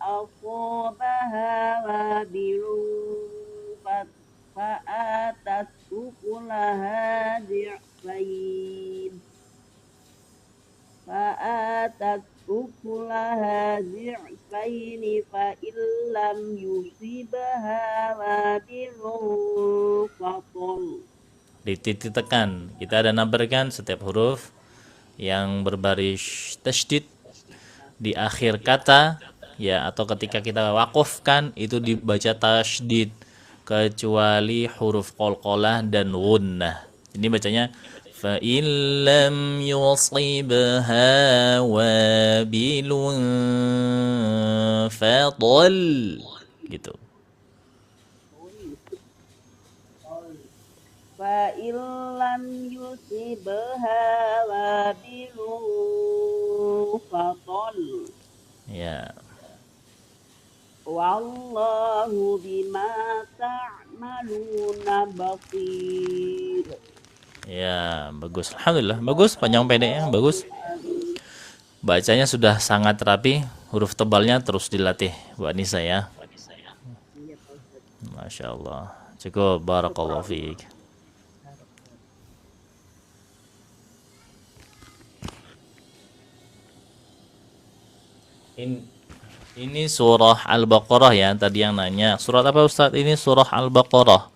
أصابها وابل فآتت أكلها ضعفين فإن لم يصبها وابل فطل. Dititik tekan. Kita ada nabarkan setiap huruf yang berbaris tasydid di akhir kata ya, atau ketika kita wakufkan itu dibaca tasydid kecuali huruf qalqalah dan gunnah. Ini bacanya fa illam yusibha wabilun fadl gitu. فإن لم يصبها وابل فطل. Ya. Wallahu bima ta'maluna basir. Ya, bagus. Alhamdulillah, bagus panjang pendeknya, bagus. Bacanya sudah sangat rapi, huruf tebalnya terus dilatih Bu Anissa ya. Iya, Pak Ustaz. Masya Allah. Cukup, barakallahu fiik. Ini surah Al-Baqarah ya, tadi yang nanya. Surat apa Ustadz? Ini surah Al-Baqarah.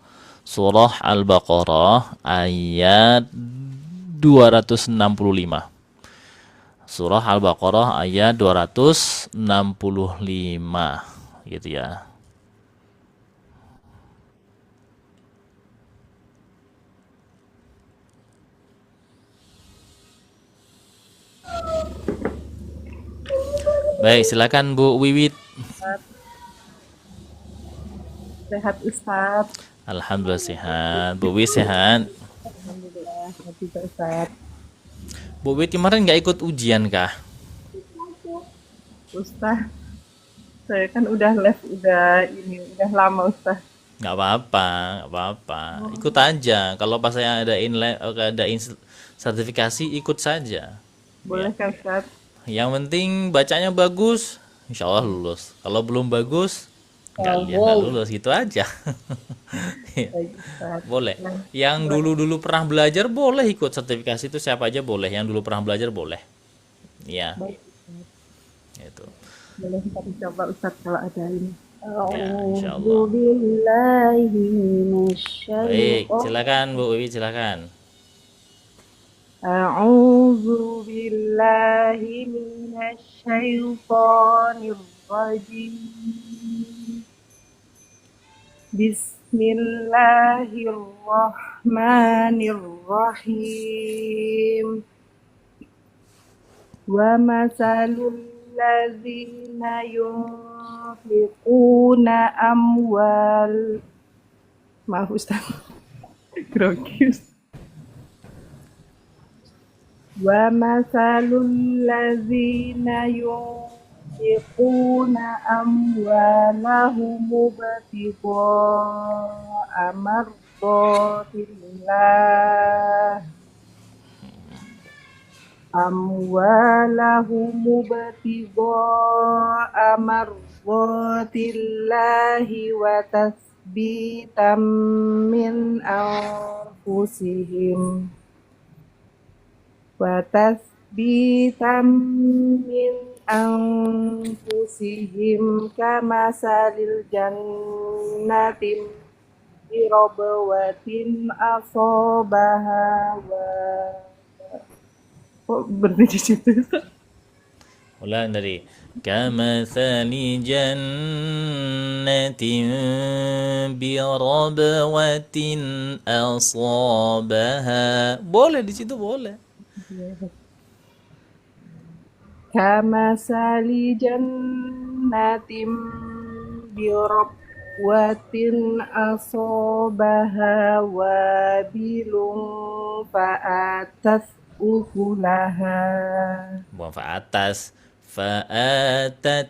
Surah Al-Baqarah ayat 265. Surah Al-Baqarah ayat 265 gitu ya. Baik, silakan Bu Wiwit. Sehat Ustaz. Alhamdulillah sehat. Bu Wiwit sehat. Alhamdulillah, happy Ustaz. Bu Wiwit kemarin nggak ikut ujian kah? Ustaz, saya kan udah udah lama Ustaz. Nggak apa-apa, nggak apa-apa. Ikut aja. Kalau pas saya adain sertifikasi, ikut saja. Boleh kan Ustaz? Yang penting bacanya bagus, insya Allah lulus. Kalau belum bagus, nggak lulus gitu aja. Baik Ustaz. Boleh. Yang dulu-dulu pernah belajar boleh ikut sertifikasi itu, siapa aja boleh. Yang dulu pernah belajar boleh. Ya, Baik, itu. boleh ntar dicoba Ustaz kalau ada ini. Ya, insya A'udzu Allah. billahi Baik, minasyaitonir silakan Bu Wiwi, silakan. A'udzu billahi minasyaitonir rajim. Bismillahirrahmanirrahim. Wa masalul ladzina yunfiquna amwal. Maaf Ustaz, grogi Ustaz. Wa masalul ladzina yunfiquna amwalahum ibtigha'a mardatillah wa tasbitan min anfusihim kamasalil jannatin birabwatin asobaha wa. Kok berhenti di situ? Ulang dari kamathali jannatin birabwatin asabaha. Boleh di situ boleh. Kamasali jannatin birabwatin asobaha wabilun fa'atas ukulaha. Bukan fa'atas, fa'atat.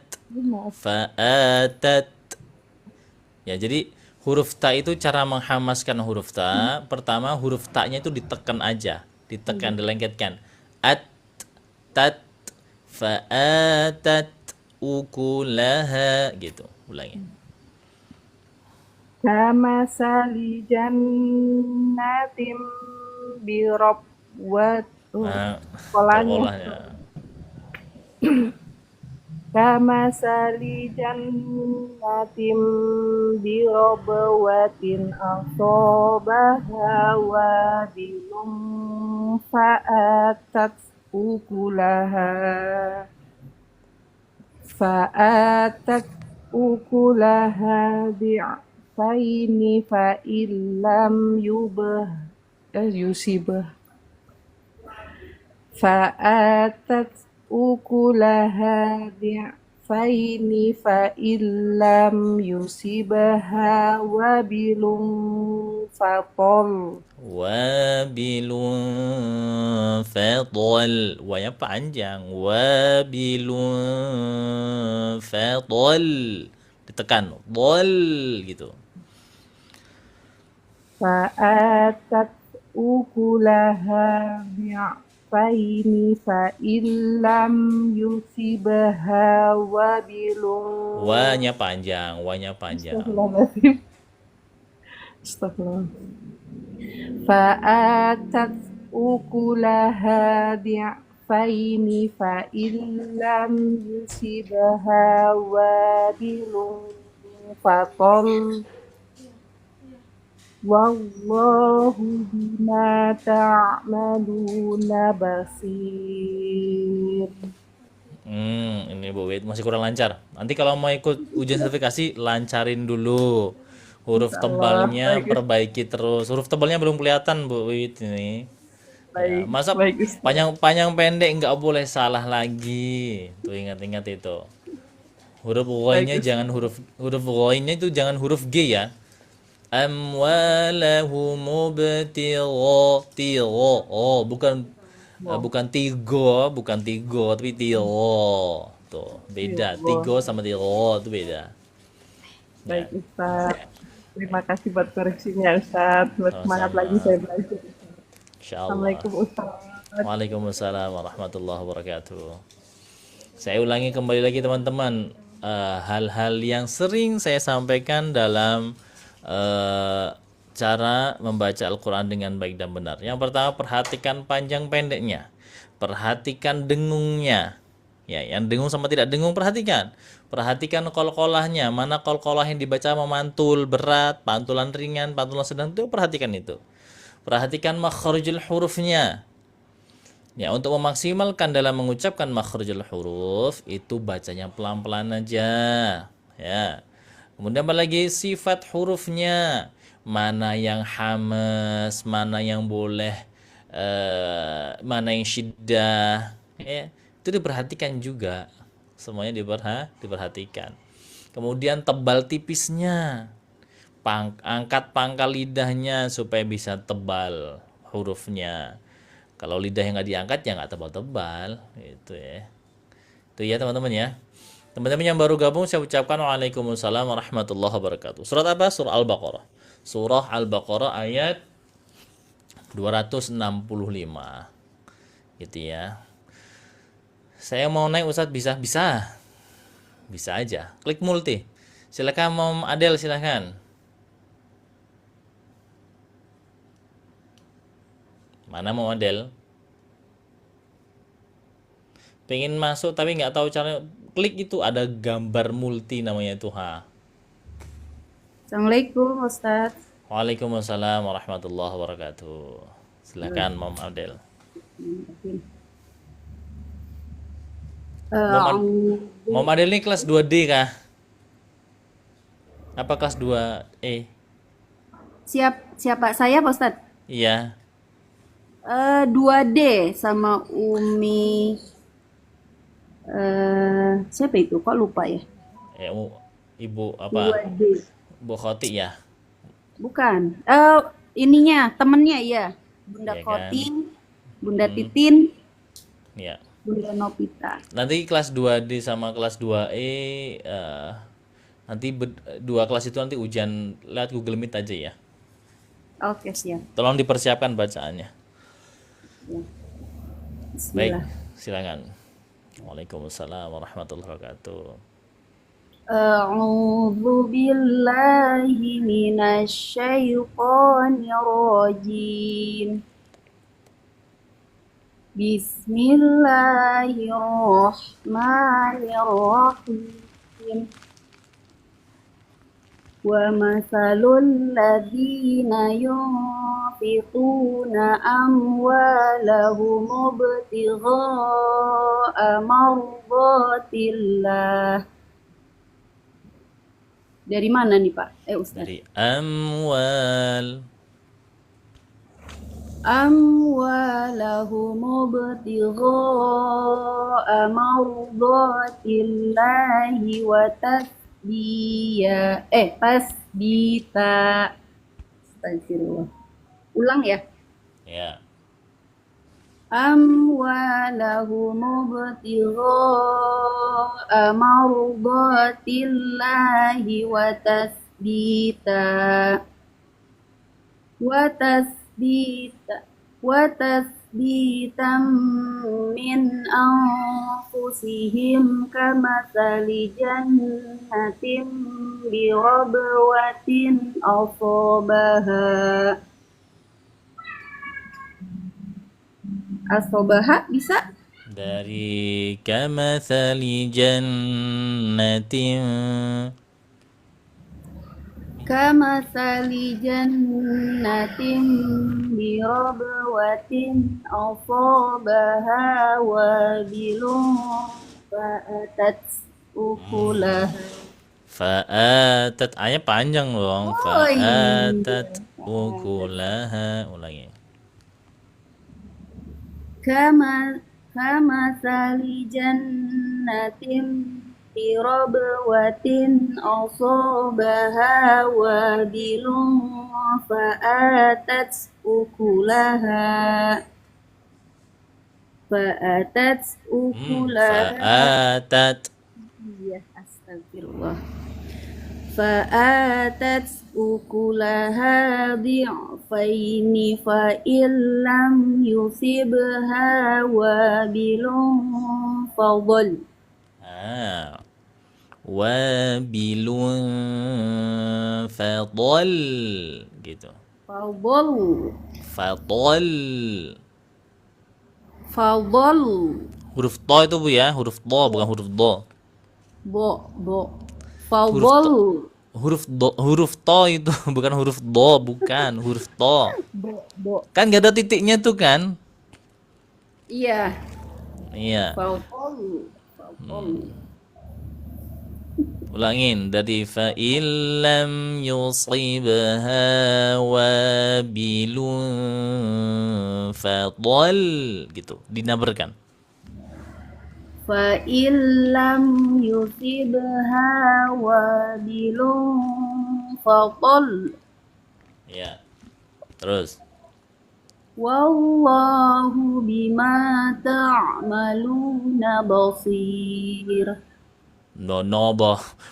Ya, jadi huruf ta itu cara menghamaskan huruf ta. Pertama huruf ta-nya itu ditekan aja, ditekan, dilengketkan. At, tat, fa'atat, ukulaha gitu. Ulangi. Kamasali jannatim birobwat. Nah, Sekolahnya. kolkolahnya. Kamasali jannatim birobwatin asobaha wabilum fa'atat ukulaha di'faini fa'illam yusibah fa'atat ukulaha di'faini fa'illam yusibaha wabilun fatol. Wabilun fadl. Wanya panjang. Wabilun fadl. Ditekan. Dol gitu. Fa'atat ukulaha bi'faini fa'illam yusibaha wabilun. Wanya panjang. Wanya panjang. Astagfirullahaladzim. Astagfirullah. Fa'atat ukulaha di'faini fa'illam yusibaha wabilun fatol. Wallahu bima ta'maluna basir. Ini Bu Wit masih kurang lancar. Nanti kalau mau ikut ujian sertifikasi, lancarin dulu. Huruf tebalnya perbaiki terus. Huruf tebalnya belum kelihatan Bu Wit ini. Ya, Baik, masa baik Ustaz. panjang pendek nggak boleh salah lagi. Tuh ingat-ingat itu. Huruf ghoinnya jangan huruf ghoinnya itu jangan huruf G ya. Amwalahu mubtigho tigho. Oh, bukan tigo, tapi tigo. Tuh, beda. Tigo sama tigo itu beda. Baik Ustaz. Terima kasih buat koreksinya Ustaz. Buat semangat lagi saya belajar. Insyaallah. Assalamualaikum Ustaz. Waalaikumsalam warahmatullahi wabarakatuh. Saya ulangi kembali lagi teman-teman, hal-hal yang sering saya sampaikan dalam cara membaca Al-Quran dengan baik dan benar. Yang pertama, perhatikan panjang pendeknya, perhatikan dengungnya. Ya, yang dengung sama tidak dengung perhatikan. Perhatikan qalqalahnya, mana qalqalah yang dibaca memantul berat, pantulan ringan, pantulan sedang, itu perhatikan itu. Perhatikan makharijul hurufnya. Ya, untuk memaksimalkan dalam mengucapkan makharijul huruf itu bacanya pelan-pelan aja. Ya. Kemudian apa lagi? Sifat hurufnya. Mana yang hamas, mana yang boleh, mana yang syiddah. Ya, itu diperhatikan juga. Semuanya diperhatikan. Kemudian tebal tipisnya. Angkat pangkal lidahnya supaya bisa tebal hurufnya. Kalau lidah yang nggak diangkat ya nggak tebal-tebal. Itu ya. Itu ya teman-teman ya. Teman-teman yang baru gabung saya ucapkan waalaikumsalam warahmatullahi wabarakatuh. Surat apa? Surah Al-Baqarah. Surah Al-Baqarah ayat 265. Gitu ya. Saya mau naik Ustadz, bisa? Bisa. Bisa aja. Klik multi. Silakan Mom Adel, silakan. Mana Mom Adel? Pengen masuk tapi nggak tahu cara klik itu, ada gambar multi namanya itu ha. Assalamualaikum Ustaz. Waalaikumsalam warahmatullahi wabarakatuh. Silakan Mom Adel. Mom Adel ini kelas 2D kah? Apa kelas 2E? Siapa saya Pak Ustaz? Iya. 2D sama Umi. Siapa itu? Kok lupa ya? Ibu apa? 2D. Bu Khoti ya? Bukan. Ininya temennya ya. Bunda Iya kan? Koting, Bunda Titin, Iya. Bunda Nopita. Nanti kelas 2D sama kelas 2E nanti dua kelas itu nanti ujian lewat Google Meet aja ya. Oke, siap. Tolong dipersiapkan bacaannya. Ya. Baik, Bismillah. silakan. Waalaikumsalam warahmatullahi wabarakatuh. A'udzu billahi minasyaitonir rajim. Bismillahirrahmanirrahim. Wa masalul ladzina yunfiquna amwalahum ibtigha'a mardatillah. Dari mana nih Pak? Ustaz. Dari amwal. Amwalahum ibtigha'a mardatillahi wa tasbita. Astagfirullah. Ulang ya. Ya. Amwalahum ibtigha'a mardatillahi wa tasbitan min anfusihim kamathali jannatin birabwatin asobaha bisa Dari kamathali jannatin. kamathali jannatin birabwatin asobaha wabilun fa'atat ukulaha. Fa'atat. Ayat panjang dong. Oh, Fa'atat ukulaha. Ulangi. Kamathali jannatin birabwatin asabaha wabilun fa'atat ukulaha. Fa'atat. Iya, astagfirullah. Fa'atat ukulaha di'faini fa'illam yusibha wabilun fadl. Wabilun fadl. Gitu. Fadl. Huruf to itu Bu ya, huruf to bukan huruf do. Fadl. Huruf to itu bukan huruf do, bukan huruf to. Kan gak ada titiknya tuh kan? Iya. Iya. Fadl. Ulangin dari fa illam yusibha wabilun fadl gitu, dinabarkan. Fa illam yusibha wabilun fadl. Ya. Terus. Wallahu bima ta'maluna basir. No,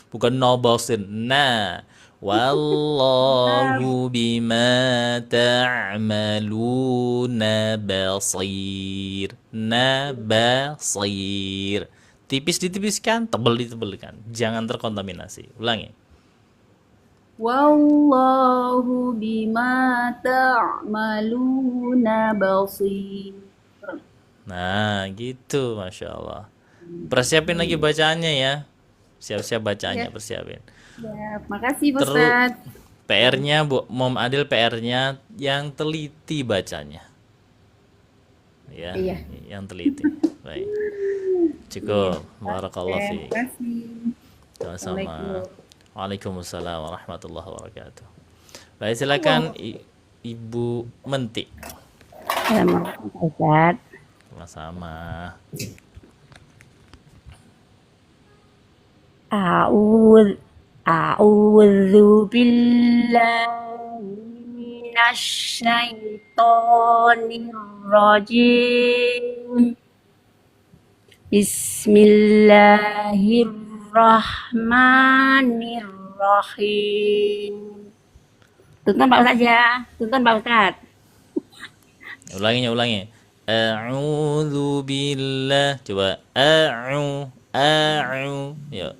bukan basir. Nah, wallahu bima ta'maluna basir. Basir. Tipis ditipiskan, tebal ditebelkan. Jangan terkontaminasi. Ulangi. Wallahu bima ta'maluna basir. Nah, gitu, Masya Allah. Persiapin lagi bacaannya ya. Siap-siap bacaannya, persiapin. Ya, makasih Pak Terus Ustadz. PR-nya Bu Mom Adil, PR-nya yang teliti bacanya. Ya, Iya. yang teliti. Baik. Cukup. Barakallahu fiik. Terima kasih. Sama-sama. Waalaikumsalam warahmatullahi wabarakatuh. Baik, silakan Ibu Menti. Assalamualaikum Pak Ustadz. Sama-sama. A'udzu billahi minasy syaithanir rajim. Bismillahirrahmanirrahim. Tuntun Pak Ustadz ya. Tuntun Pak Ustadz. Ulangi. A'udzu billah. Coba a'u. Yuk.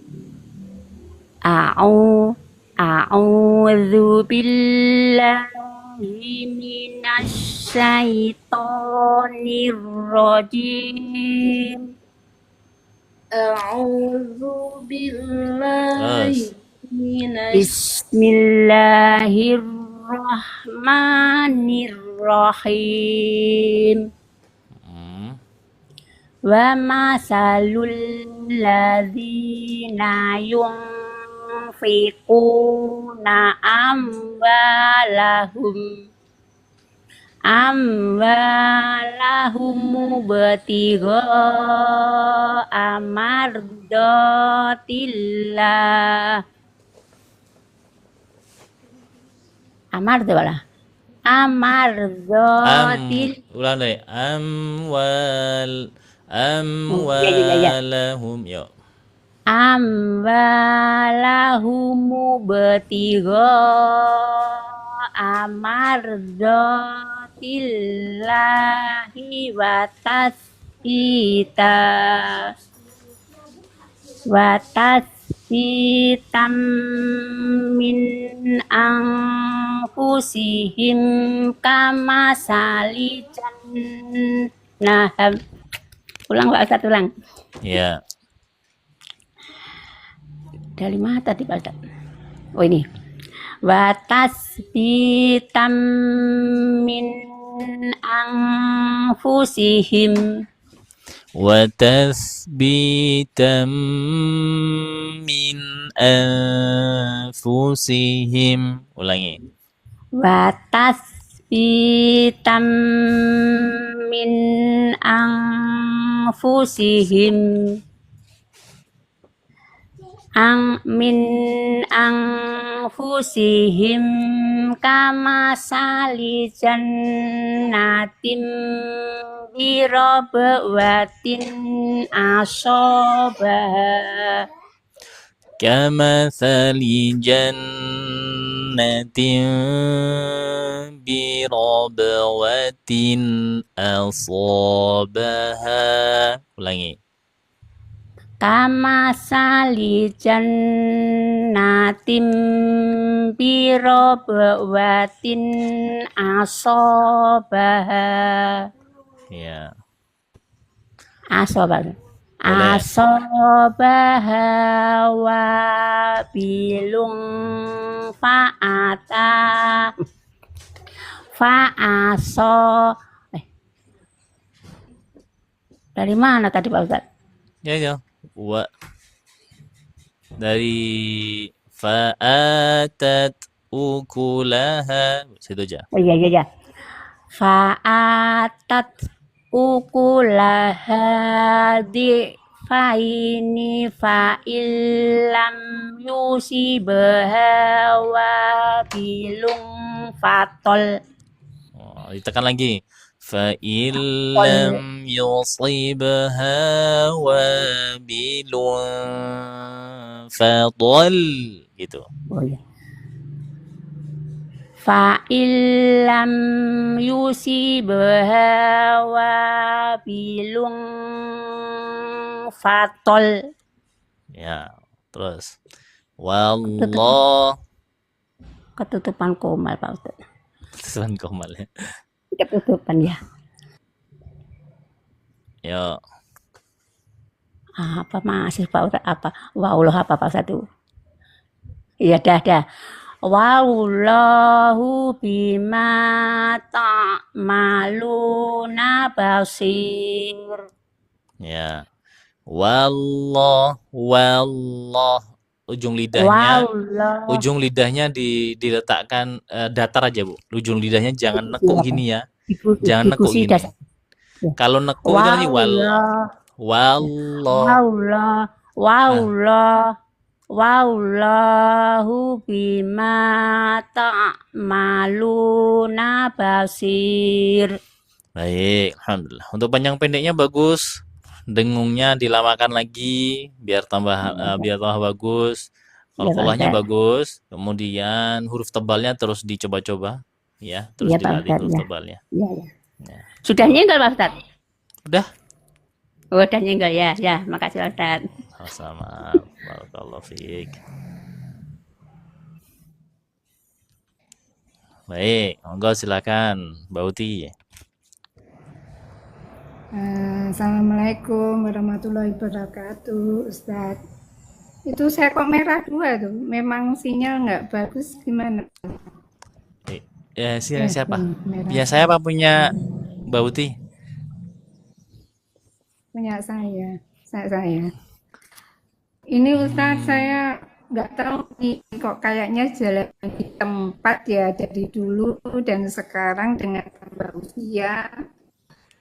A'u A'udzu billahi minasyaitonir rajim. A'udzu billahi Bismillahirrahmanirrahim. Wa masalul ladzina yunfiquna amwalahum mubtigha'a mardatillah. Ulang deh. Amwalahum. Yuk. Amwalahum mubtigha'a mardatillahi wa tasbitan min anfusihim kama salijan. Ulang Pak Ustadz, ulang. Ya. Dari mana tadi Pak Ustadz? Oh ini. Wa tasbitan min anfusihim. Wa tasbitan min anfusihim. Ulangi. Wa tasbitan min anfusihim. Min anfusihim kama salijan natim birabwatin asobah. Kama salijannatin birabwatin asabaha. Ulangi. Kama salijannatin birabwatin asabaha. Ya. Asabaha. Boleh. Asabaha wabilung dari mana tadi Pak Ustadz? Ya. Dari fa'atat ukulaha. Situ aja. Oh iya. Fa'atat ukulaha di'faini fa'ilam yusibha wabilung fatol. Ditekan lagi. Fa'illam yusibha wabilun fadol. Gitu. Oh iya. Fa'illam yusibha wabilun fatol. Ya, terus. Wallah. Ketutupan komal Pak Ustadz. Ketutupan komal ya. Ketutupan ya. Ya. Apa masih Pak Ustadz? Apa? Wallah apa Pak Ustadz itu? Iya dah. Wallahu bima ta'maluna basir. Ya. Wallah. Ujung lidahnya diletakkan datar aja, Bu. Ujung lidahnya jangan nekuk gini ya. Jangan nekuk gini. Kalau nekuk itu nanti Wallahu bima ta'maluna basir. Baik, alhamdulillah. Untuk panjang pendeknya bagus. Dengungnya dilamakan lagi biar tambah bagus. Qalqalahnya bagus. Kemudian huruf tebalnya terus dicoba-coba ya, terus dilatih huruf tebalnya. Iya. Ya. Sudah nyenggol Pak Ustaz? Udah? Oh, udah nyenggol ya. Ya, makasih Pak Ustaz. Sama-sama. Barakallahu fiik. Baik, monggo silakan, Mbak Uti. Assalamualaikum warahmatullahi wabarakatuh, Ustadz. Itu saya kok merah 2 tuh. Memang sinyal nggak bagus gimana? Ya, siapa? Merah. Punya saya apa punya Mbak Uti? Punya saya. Ini Ustadz, saya nggak tahu nih, kok kayaknya jalan di tempat ya dari dulu dan sekarang dengan tambah usia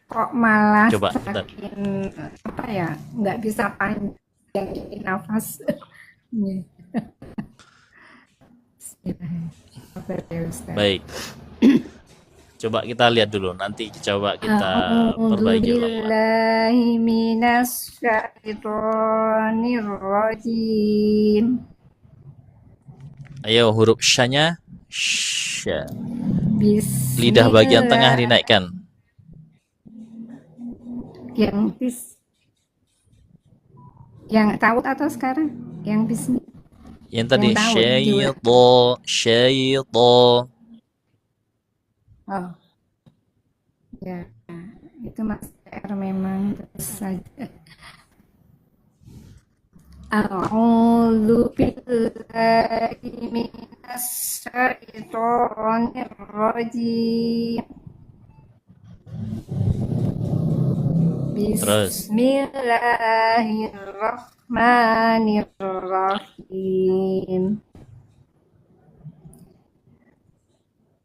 kok malah Coba, bentar. semakin apa ya, nggak bisa panjangin nafas. Iya. Sabar ya, Ustaz. Baik. Coba kita lihat dulu, nanti coba kita perbaiki ulang. A'udzubillahi minasyaitonirrajim. Ayo huruf sya-nya sya. Bismillah. Lidah bagian tengah dinaikkan. Yang tahu atau sekarang? Yang bismillah. Yang tadi Yang tahu, syaitan. Oh. Ya, itu Mas R memang terus saja. A'udzu billahi minasyaitonir rajim. Terus. Bismillahirrahmanirrahim.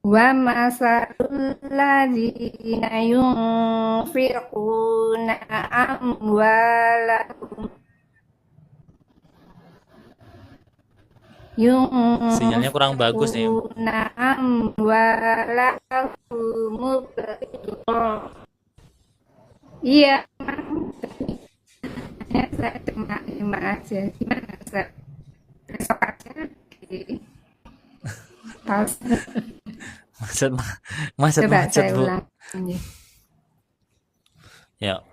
Wa masalul ladzina yunfiquna amwalahum Sinyalnya kurang bagus nih. Iya, saya terima aja. Gimana, Ustaz? Besok aja. Macet, Coba saya Bu. ulang. Ya.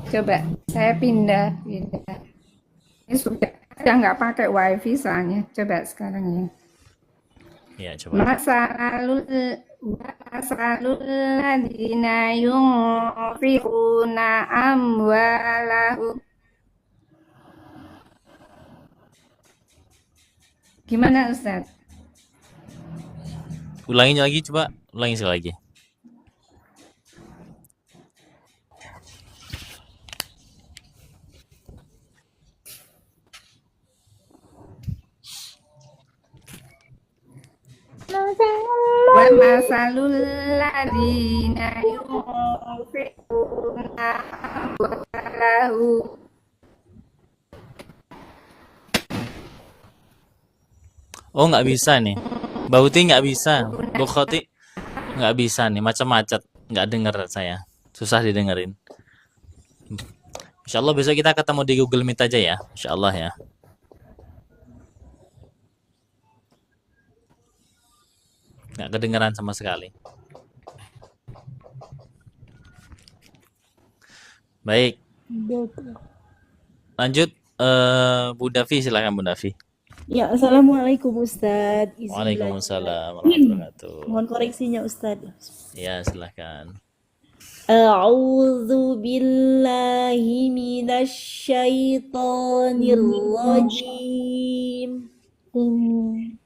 Coba saya pindah. Ini sudah nggak pakai wifi soalnya. Coba sekarang ya. Ya, coba. Masalul ladzina yunfiquna amwalahum. Gimana, Ustaz? Ulangi lagi, coba. Ulangi sekali lagi. Wa masalul ladzina yunfiquna amwalahum. Oh, nggak bisa nih. Mbak Uti nggak bisa. Bu Khoti nggak bisa nih. Macam-macam. Nggak dengar saya. Susah didengerin. Insya Allah besok kita ketemu di Google Meet aja ya. Insya Allah ya. Nggak kedengeran sama sekali. Baik. Lanjut. Bu Davi, silakan Bu Davi. Ya, Assalamualaikum Ustadz. Waalaikumsalam warahmatullahi wabarakatuh. Mohon koreksinya Ustadz. Ya, silakan. A'udzu billahi minasyaitonir rajim.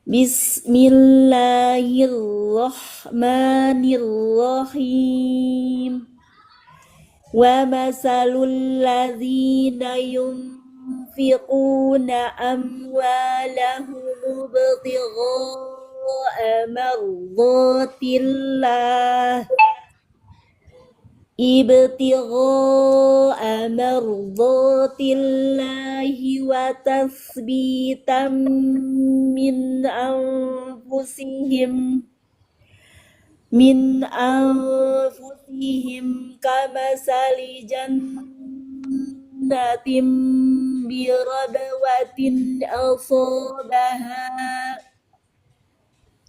Bismillahirrahmanirrahim. Wa masalul ladzina yunfiquna amwalahum ibtigha'a mardatillah wa tasbitan min anfusihim kamasali jannatin birabwatin asabaha.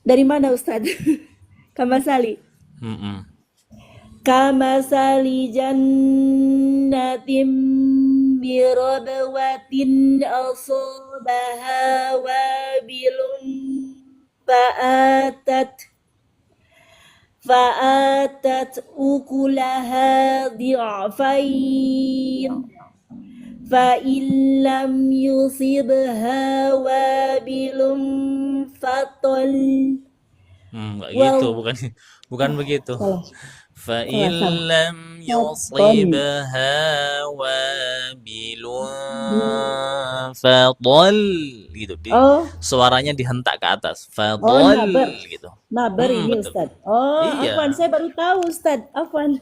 Dari mana Ustaz? Kamasali. Mm-mm. Kamasali jannatin birabwatin asabaha wabilun fa'atat ukulaha di'afain fa'in lam yusibha wabilun fatal. Nggak gitu, bukan begitu. Fa illam yusibha wabilun fadal gitu. Oh, Suaranya dihentak ke atas. oh Fadal nabar. gitu. Nabar ini Betul. Ustaz. Oh, Iya. afwan, saya baru tahu Ustaz. Afwan.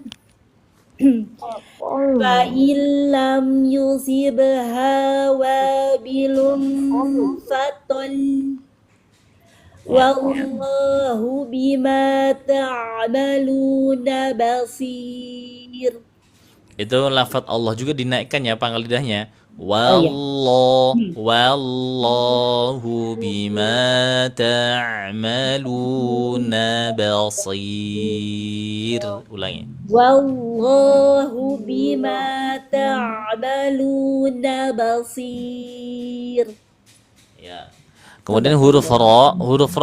Fa illam yusibha wabilun fatal. Wallahu bima ta'maluna basir. Itu lafaz Allah juga dinaikkan ya pangkal lidahnya. Oh iya. Wallahu bima ta'maluna basir. Ulangi. Wallahu bima ta'maluna basir. Ya. Kemudian huruf ro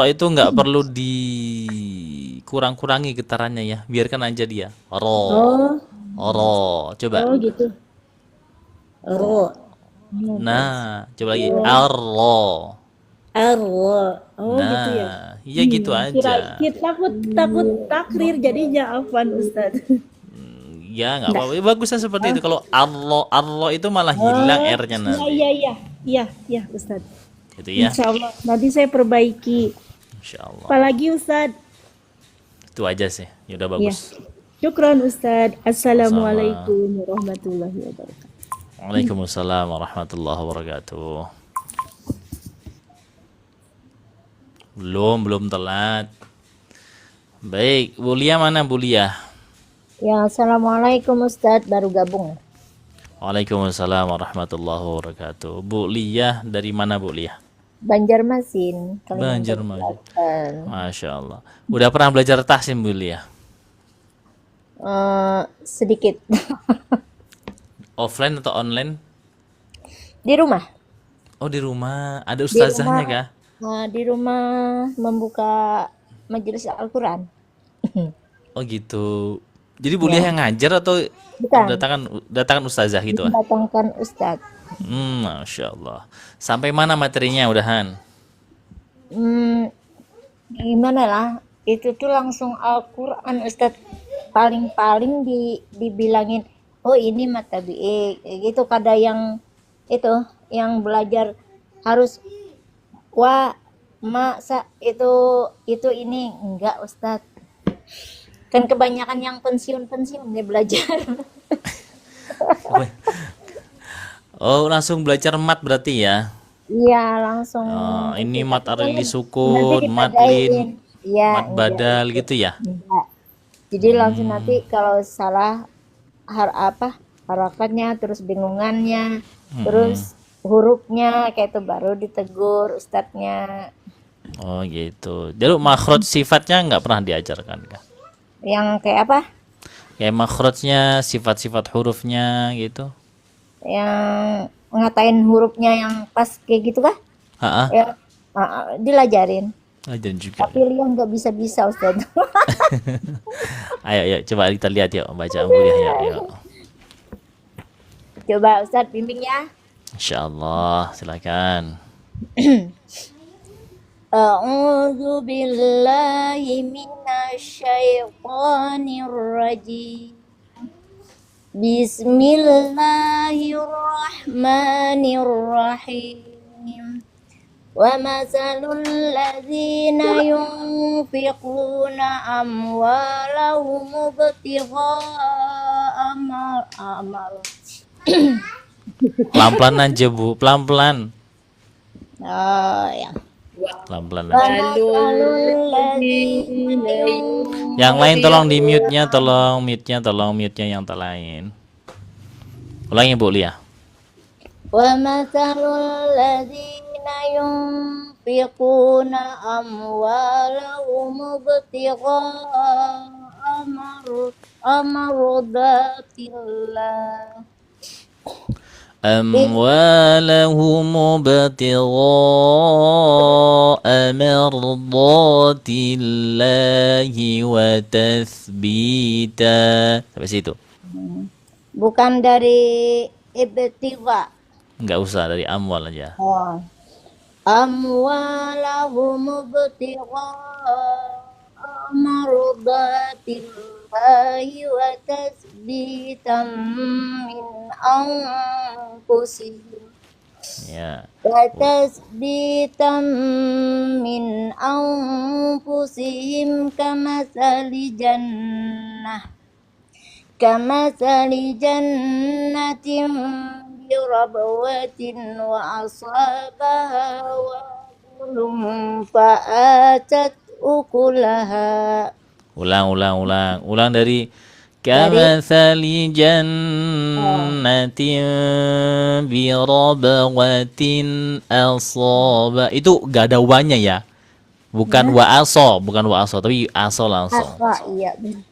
itu nggak perlu dikurang-kurangi getarannya ya, biarkan aja dia. Oh, Coba. oh gitu. Ro. Nah, coba lagi. Arro. Allah. Oh gitu ya. Nah, iya gitu aja. Takut takrir jadinya afwan Ustaz. Ya nggak apa-apa. Bagusnya seperti itu. Kalau arro itu malah hilang R-nya nanti. Iya Ustaz. Gitu ya. Insya Allah nanti saya perbaiki. Insya Allah. Apalagi Ustaz. Itu aja sih. Ya udah bagus. Syukran Ustaz. Assalamualaikum warahmatullahi wabarakatuh. Waalaikumsalam warahmatullahi wabarakatuh. Belum telat. Baik, Bulia mana Bulia? Ya, assalamualaikum Ustadz, baru gabung. Waalaikumsalam warahmatullahi wabarakatuh. Bu Liyah dari mana Bu Liyah? Banjarmasin. Banjarmasin. Masya Allah. Udah pernah belajar tahsin Bu Liyah? Sedikit. Offline atau online? Di rumah. Oh di rumah. Ada ustazahnya kah? Di rumah membuka majelis Al-Quran. Oh gitu. Jadi Bu Liyah yang ngajar atau Bukan. datangkan ustazah gitu? Datangkan Ustadz. Masya Allah. Sampai mana materinya udahan? Gimana lah? Itu tuh langsung Al-Quran Ustadz. Paling-paling dibilangin, oh ini mata biik. Gitu kada yang itu, yang belajar harus masa itu ini enggak Ustadz. Kan kebanyakan yang pensiun dia belajar. Oh langsung belajar mat berarti ya? Iya langsung. Oh, ini mat arili Nanti sukun, mat dipadain. lin, Iya, mat badal gitu ya? enggak. Jadi langsung nanti kalau salah harakatnya, terus bingungannya, terus hurufnya kayak itu baru ditegur ustadznya. Oh gitu. Jadi makhraj sifatnya nggak pernah diajarkan kah? Yang kayak apa? Kayak makhrajnya, sifat-sifat hurufnya gitu? Yang ngatain hurufnya yang pas kayak gitu kah? Ha-ha. Ya, dilajarin. Ajarin juga. Tapi Lia nggak bisa Ustadz. Ayo, coba kita lihat yuk baca Bulia ya. Yuk. Coba Ustadz bimbing ya. Insyaallah, silakan. A'udzu billahi minasyaitonir rajim. Bismillahirrahmanirrahim. Wa masalul ladzina yunfiquna amwalahum ibtigha'a amal. Pelan-pelan aja Bu, pelan-pelan. Oh ya. Pelan-pelan aja. Yang lain tolong di mute-nya, tolong mute-nya yang lain. Ulangi Bu Lia. ومثل الذين ينفقون أموالهم ابتغاء مرضات الله أموالهم ابتغاء مرضات الله وتثبيتا. Sampai situ. bukan dari ibtigha. Nggak usah, dari amwal aja. Oh. أموالهم ابتغاء مرضات الله وتثبيتا من أنفسهم Ya. وتثبيتا من أنفسهم كمثل جنة بربوة وأصابها وابل فآتت أكلها. Ulang dari kamathali jannatin birabawatin asaba. Itu gak ada wanya ya. Bukan bukan wa aso, tapi aso langsung. Apa iya benar.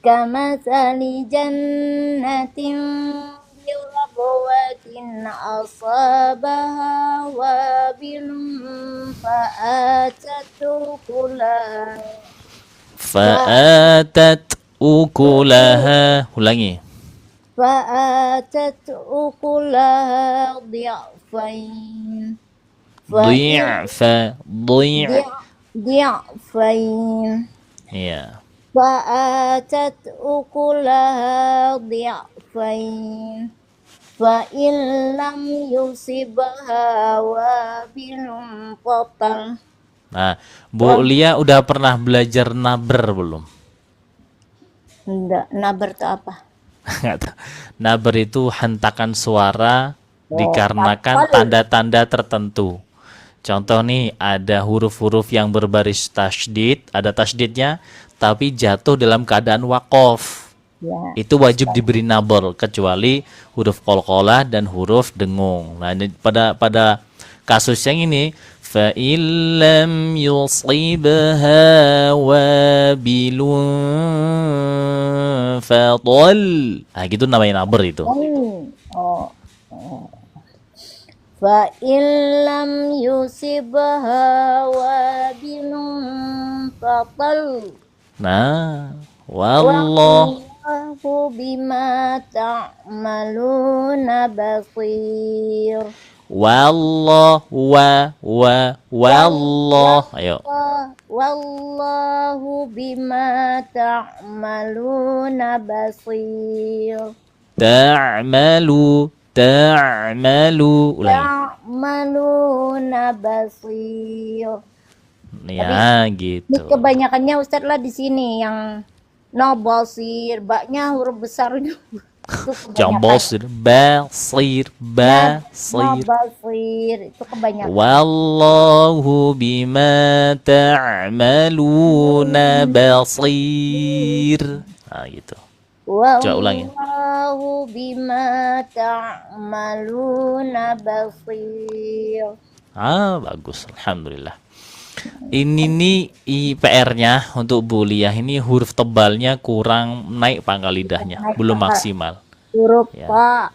Kamathali jannatin birabwatin asabaha wabilun fa'atat ukulaha. Fa'atat ukulaha. Ulangi. فآتت أكلها ضعفين ضعفين Iya. فآتت أكلها ضعفين فإن لم يصبها وابل فطل. Nah, Bu Lia udah pernah belajar naber belum? Enggak, naber itu apa? Nggak tahu. Naber itu hentakan suara dikarenakan tanda-tanda tertentu. Contoh nih, ada huruf-huruf yang berbaris tasydid, ada tasydidnya, tapi jatuh dalam keadaan waqaf. Ya. Itu wajib diberi naber, kecuali huruf qalqalah dan huruf dengung. Nah, ini pada kasus yang ini, fa illam yusibha wabilun fadal. Nah, gitu namanya naber itu. Oh. Fa illam yusibha wabilun fatal. Nah, wallahu bima ta'maluna basir. wallahu ayo. Wallahu bima ta'maluna basir. Ta'malu ulangi. Ta'maluna basir. Ya, Ini gitu. kebanyakannya Ustadz lah di sini yang no basir, baknya huruf besar itu Jangan basir, no basir itu kebanyakan. wallahu bima ta'maluna basir. Nah, gitu. Coba ulangi. Wallahu bima ta'maluna basir. Bagus, alhamdulillah. Ini nih PR-nya untuk Bu Lia, ini huruf tebalnya kurang naik pangkal lidahnya, belum maksimal. Huruf Ya. pa,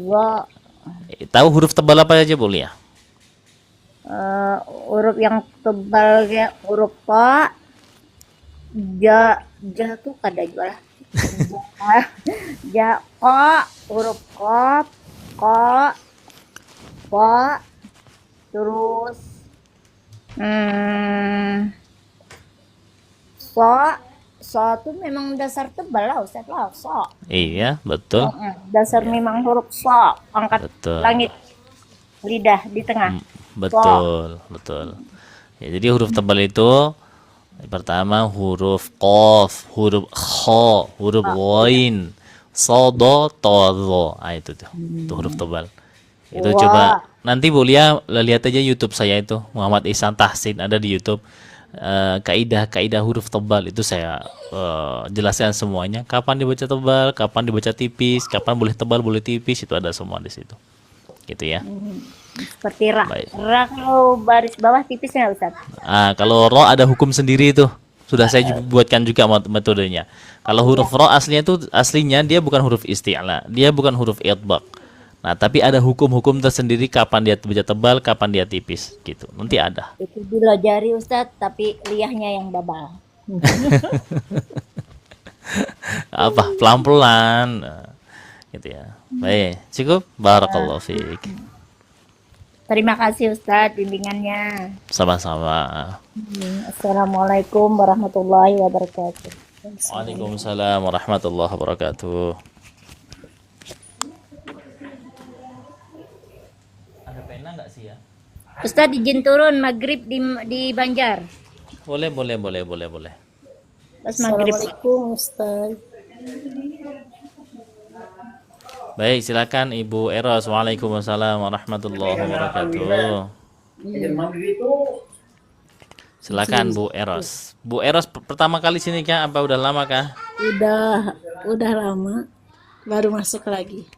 wa, Tahu huruf tebal apa aja Bu Lia? huruf yang tebal ya huruf pa, ja tuh kada jual. Ja, ko, huruf kop, ko, pa, terus so tuh memang dasar tebal lah Ustaz lah, so. Iya, betul. Dasar memang huruf so, angkat Betul. langit lidah di tengah. Betul. Ya, jadi huruf tebal itu pertama huruf qaf, huruf kha, huruf ghain, sada, tadha. Itu tuh. Itu huruf tebal. Itu Wah. coba nanti Bu Lia lihat aja YouTube saya itu, Muhammad Ihsan Tahsin, ada di YouTube. Kaidah huruf tebal itu saya jelaskan semuanya. Kapan dibaca tebal, kapan dibaca tipis, kapan boleh tebal, boleh tipis, itu ada semua di situ. gitu ya. Seperti ra. Baik. Ra kalau baris bawah tipis nggak Ustaz? Kalau ro ada hukum sendiri itu. Sudah saya buatkan juga metodenya. Kalau huruf ro aslinya dia bukan huruf isti'la, dia bukan huruf idbaq. Nah, tapi ada hukum-hukum tersendiri kapan dia baca tebal, kapan dia tipis gitu. Nanti ada. Itu bila jari Ustaz, tapi liahnya yang babal. Apa? Pelan-pelan. Nah, gitu ya. Baik, cukup. Barakallahu fiik. Terima kasih Ustaz bimbingannya. Sama-sama. Assalamualaikum warahmatullahi wabarakatuh. Waalaikumsalam warahmatullahi wabarakatuh. Ada pena nggak sih ya? Ustaz izin turun maghrib di Banjar. Boleh. Pas maghrib. Assalamualaikum Ustaz. Baik, silakan Ibu Eros. Waalaikumsalam warahmatullahi wabarakatuh. Silakan Bu Eros. Bu Eros pertama kali sini kah? Apa udah lama kah? Udah lama, baru masuk lagi.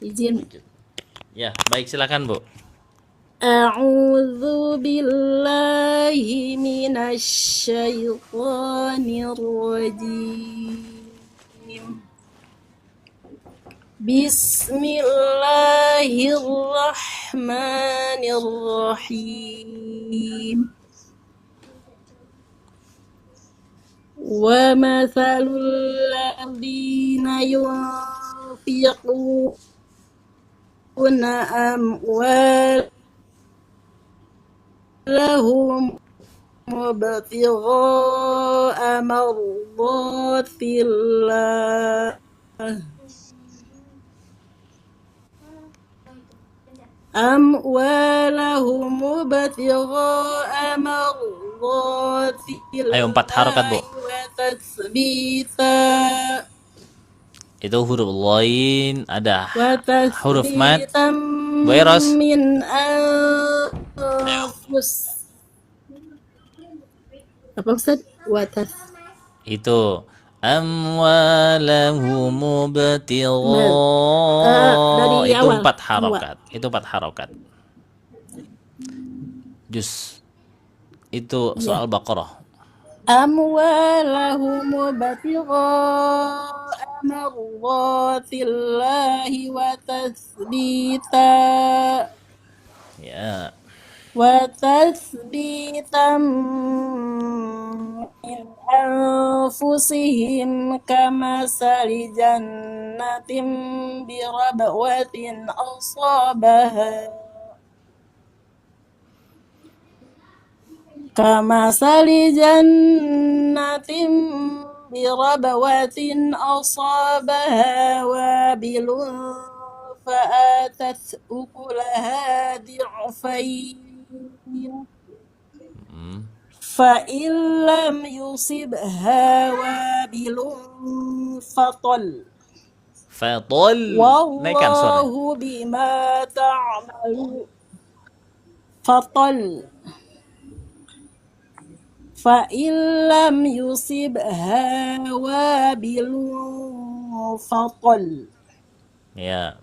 Izin. Ya, baik, silakan Bu. A'udzu billahi minasy syaithanir rajim. Bismillahirrahmanirrahim. Wa mathalul ladzina yunfiquna amwalahum mubtigha'a mardatillah Ayo 4 harokat Bu. wa tatsbita Itu huruf lain, ada wa huruf mat. tatsbitan Bu Eros. min anfus. Apa Ustaz? Itu amwalahu mubtigha. Dari Itu awal. 4 harokat. Itu 4 harokat. Juz. Itu soal Baqarah. Amwalahum mubtigha'a mardatillahi wa tatsbita Ya. وتثبيتا من أنفسهم كمثل جنة بربوة أصابها كمثل جنة بربوة أصابها وابل فآتت أكلها ضعفين فإن لم يصبها وابل فطل Naikkan suara. والله بما تعملون فطل فإن لم يصبها وابل فطل Ya.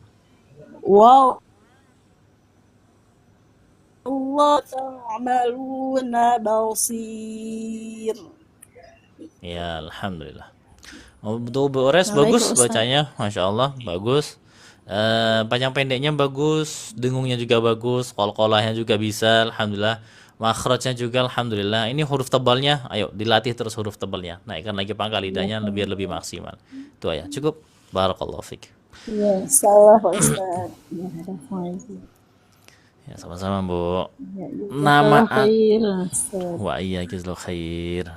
والله تعملون بصير. Ya, alhamdulillah. Untuk Bu Ores bagus bacanya, masya Allah, bagus. Panjang pendeknya bagus, dengungnya juga bagus, qalqalahnya juga bisa, alhamdulillah. Makhrajnya juga alhamdulillah. Ini huruf tebalnya, ayo dilatih terus huruf tebalnya. Naikkan lagi pangkal lidahnya biar lebih maksimal. Itu aja, cukup. Barakallahu fiik. Ya, salah Ustaz. Ya, sama-sama, Bu. Ya, Nama khair, Ustaz. Wa iyyakizzul khair.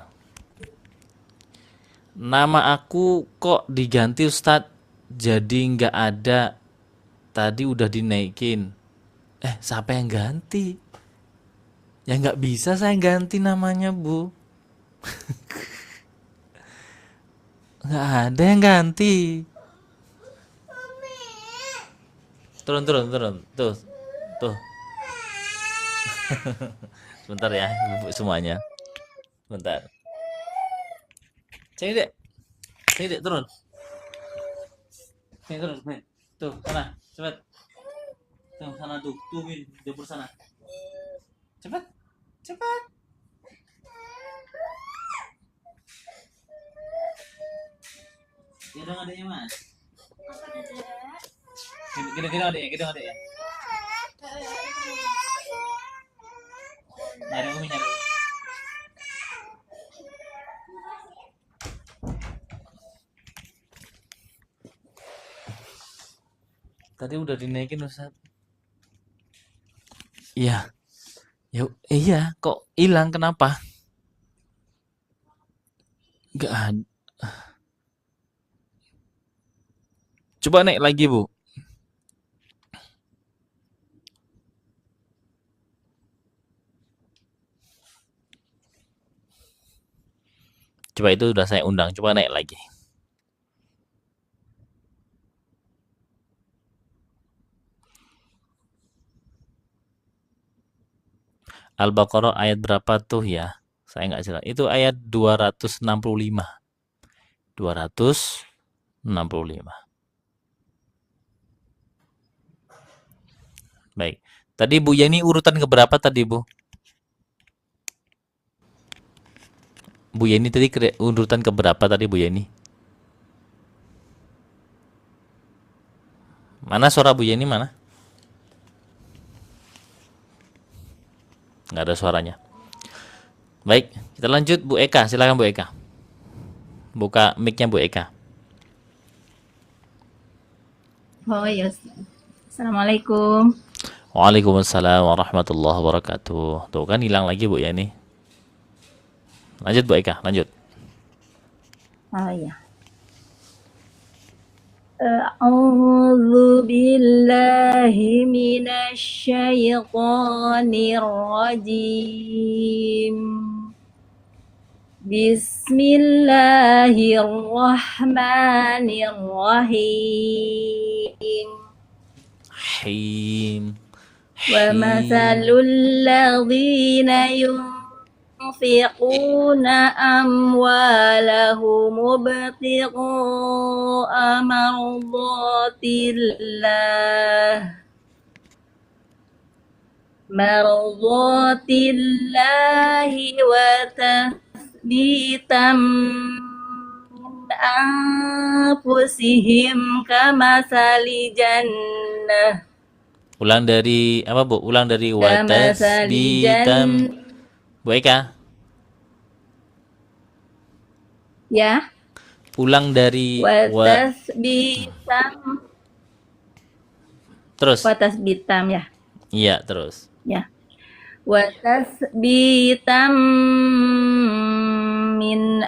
Nama aku kok diganti Ustadz, jadi nggak ada. Tadi udah dinaikin. Siapa yang ganti? Ya nggak bisa saya ganti namanya, Bu. Nggak ada yang ganti. Turun. Tuh. Sebentar ya, Ibu semuanya. Bentar. Sini dek, turun. Sini terus, nih. Tuh, sana, cepet. Tuh, sana tuh, Min, dapur sana. Cepet, cepet. Gendong adiknya, Mas. Gendong adiknya, gendong adiknya. Nyari Umi, nyari Umi. Tadi udah dinaikin, Ustaz. Iya. Yuk, iya, kok hilang kenapa? Enggak ada. Coba naik lagi, Bu. Coba itu udah saya undang, coba naik lagi. Al-Baqarah ayat berapa tuh ya? Saya nggak jelas. Itu ayat 265. 265. Baik. Tadi Bu Yeni urutan keberapa tadi, Bu? Bu Yeni tadi urutan keberapa tadi, Bu Yeni? Mana suara Bu Yeni mana? Nggak ada suaranya. Baik, kita lanjut Bu Eka. Silakan Bu Eka. Buka mic-nya Bu Eka. Oh ya, Assalamualaikum. Waalaikumsalam warahmatullahi wabarakatuh. Tuh kan hilang lagi Bu Yeni. Lanjut Bu Eka, lanjut. Oh ya. A'udzu billahi minasy syaithanir rajim. Bismillahirrahmanirrahim. Him. Wa mathalul ladzina yunfiquna amwalahum ibtigha'a mardatillahi wa tathbitan min anfusihim kamathali jannah Ulang dari apa Bu? Ulang dari watas kamathali bitam. Bu Eka, ya ulang dari watas bitam terus. watas bitam ya Iya, terus. ya watas bitam min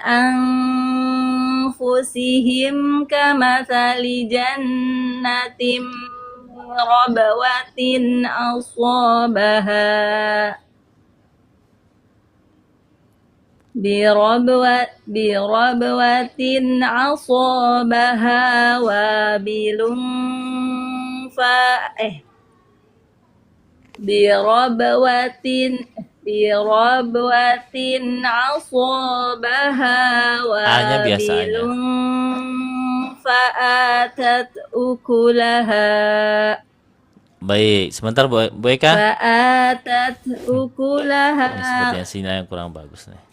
anfusihim kamathali jannatim rabawatin asabaha birabwatin asabaha wabilun birabwatin asabaha A-nya biasa aja. wabilun fa'atat ukulaha Baik, sebentar Bu Eka. fa'atat ukulaha. Ini sepertinya sinyal yang kurang bagus nih.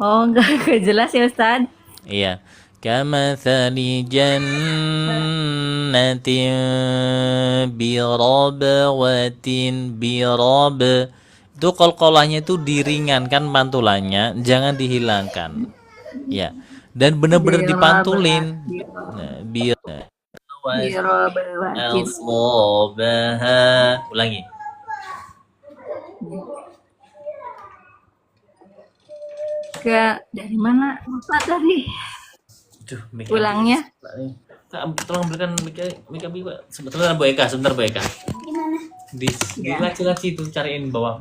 Oh, enggak jelas ya Ustaz. Iya. Kamathali jannatin birab. Itu qalqalahnya itu diringankan pantulannya, jangan dihilangkan. Ya. Dan benar-benar dipantulin. Nah, Birabwatin. asabaha. Ulangi. Dari mana Ustaz tadi? Aduh, Ulangnya. Tolong berikan mic abi, Pak. Sebentar Bu Eka, sebentar Bu Eka. Gimana? Di laci-laci itu cariin bawah.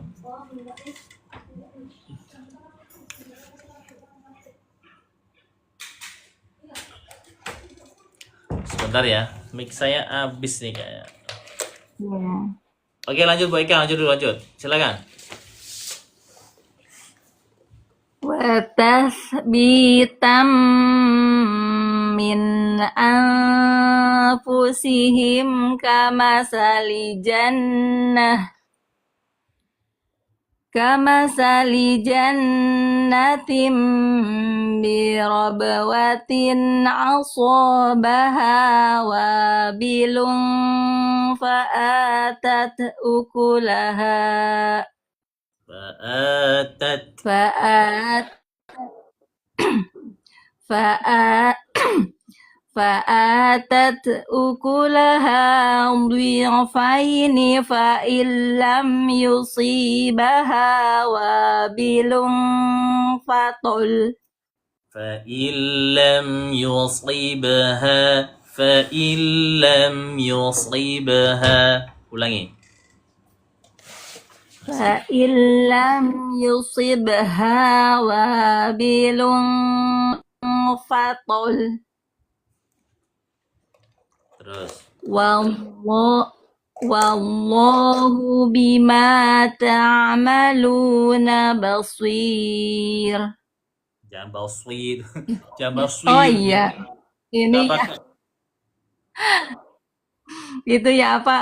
Sebentar ya, mic saya habis nih kayaknya. Ya. Oke, lanjut Bu Eka, lanjut. Silakan. Watas bitam min anfusihim kamasali jannatin birabwatin asabaha wabilun fa'atat ukulaha fa'at fa'at fa'atat ukulaha dhi'faini fa'illam yusibaha wabilun fatul فإن لم يصيبها ulangi fa'illam yusibha wabilun fatul terus wallahu bima ta'maluna basir. jangan basir jangan basir Oh iya, ini nggak ya, pakai itu ya apa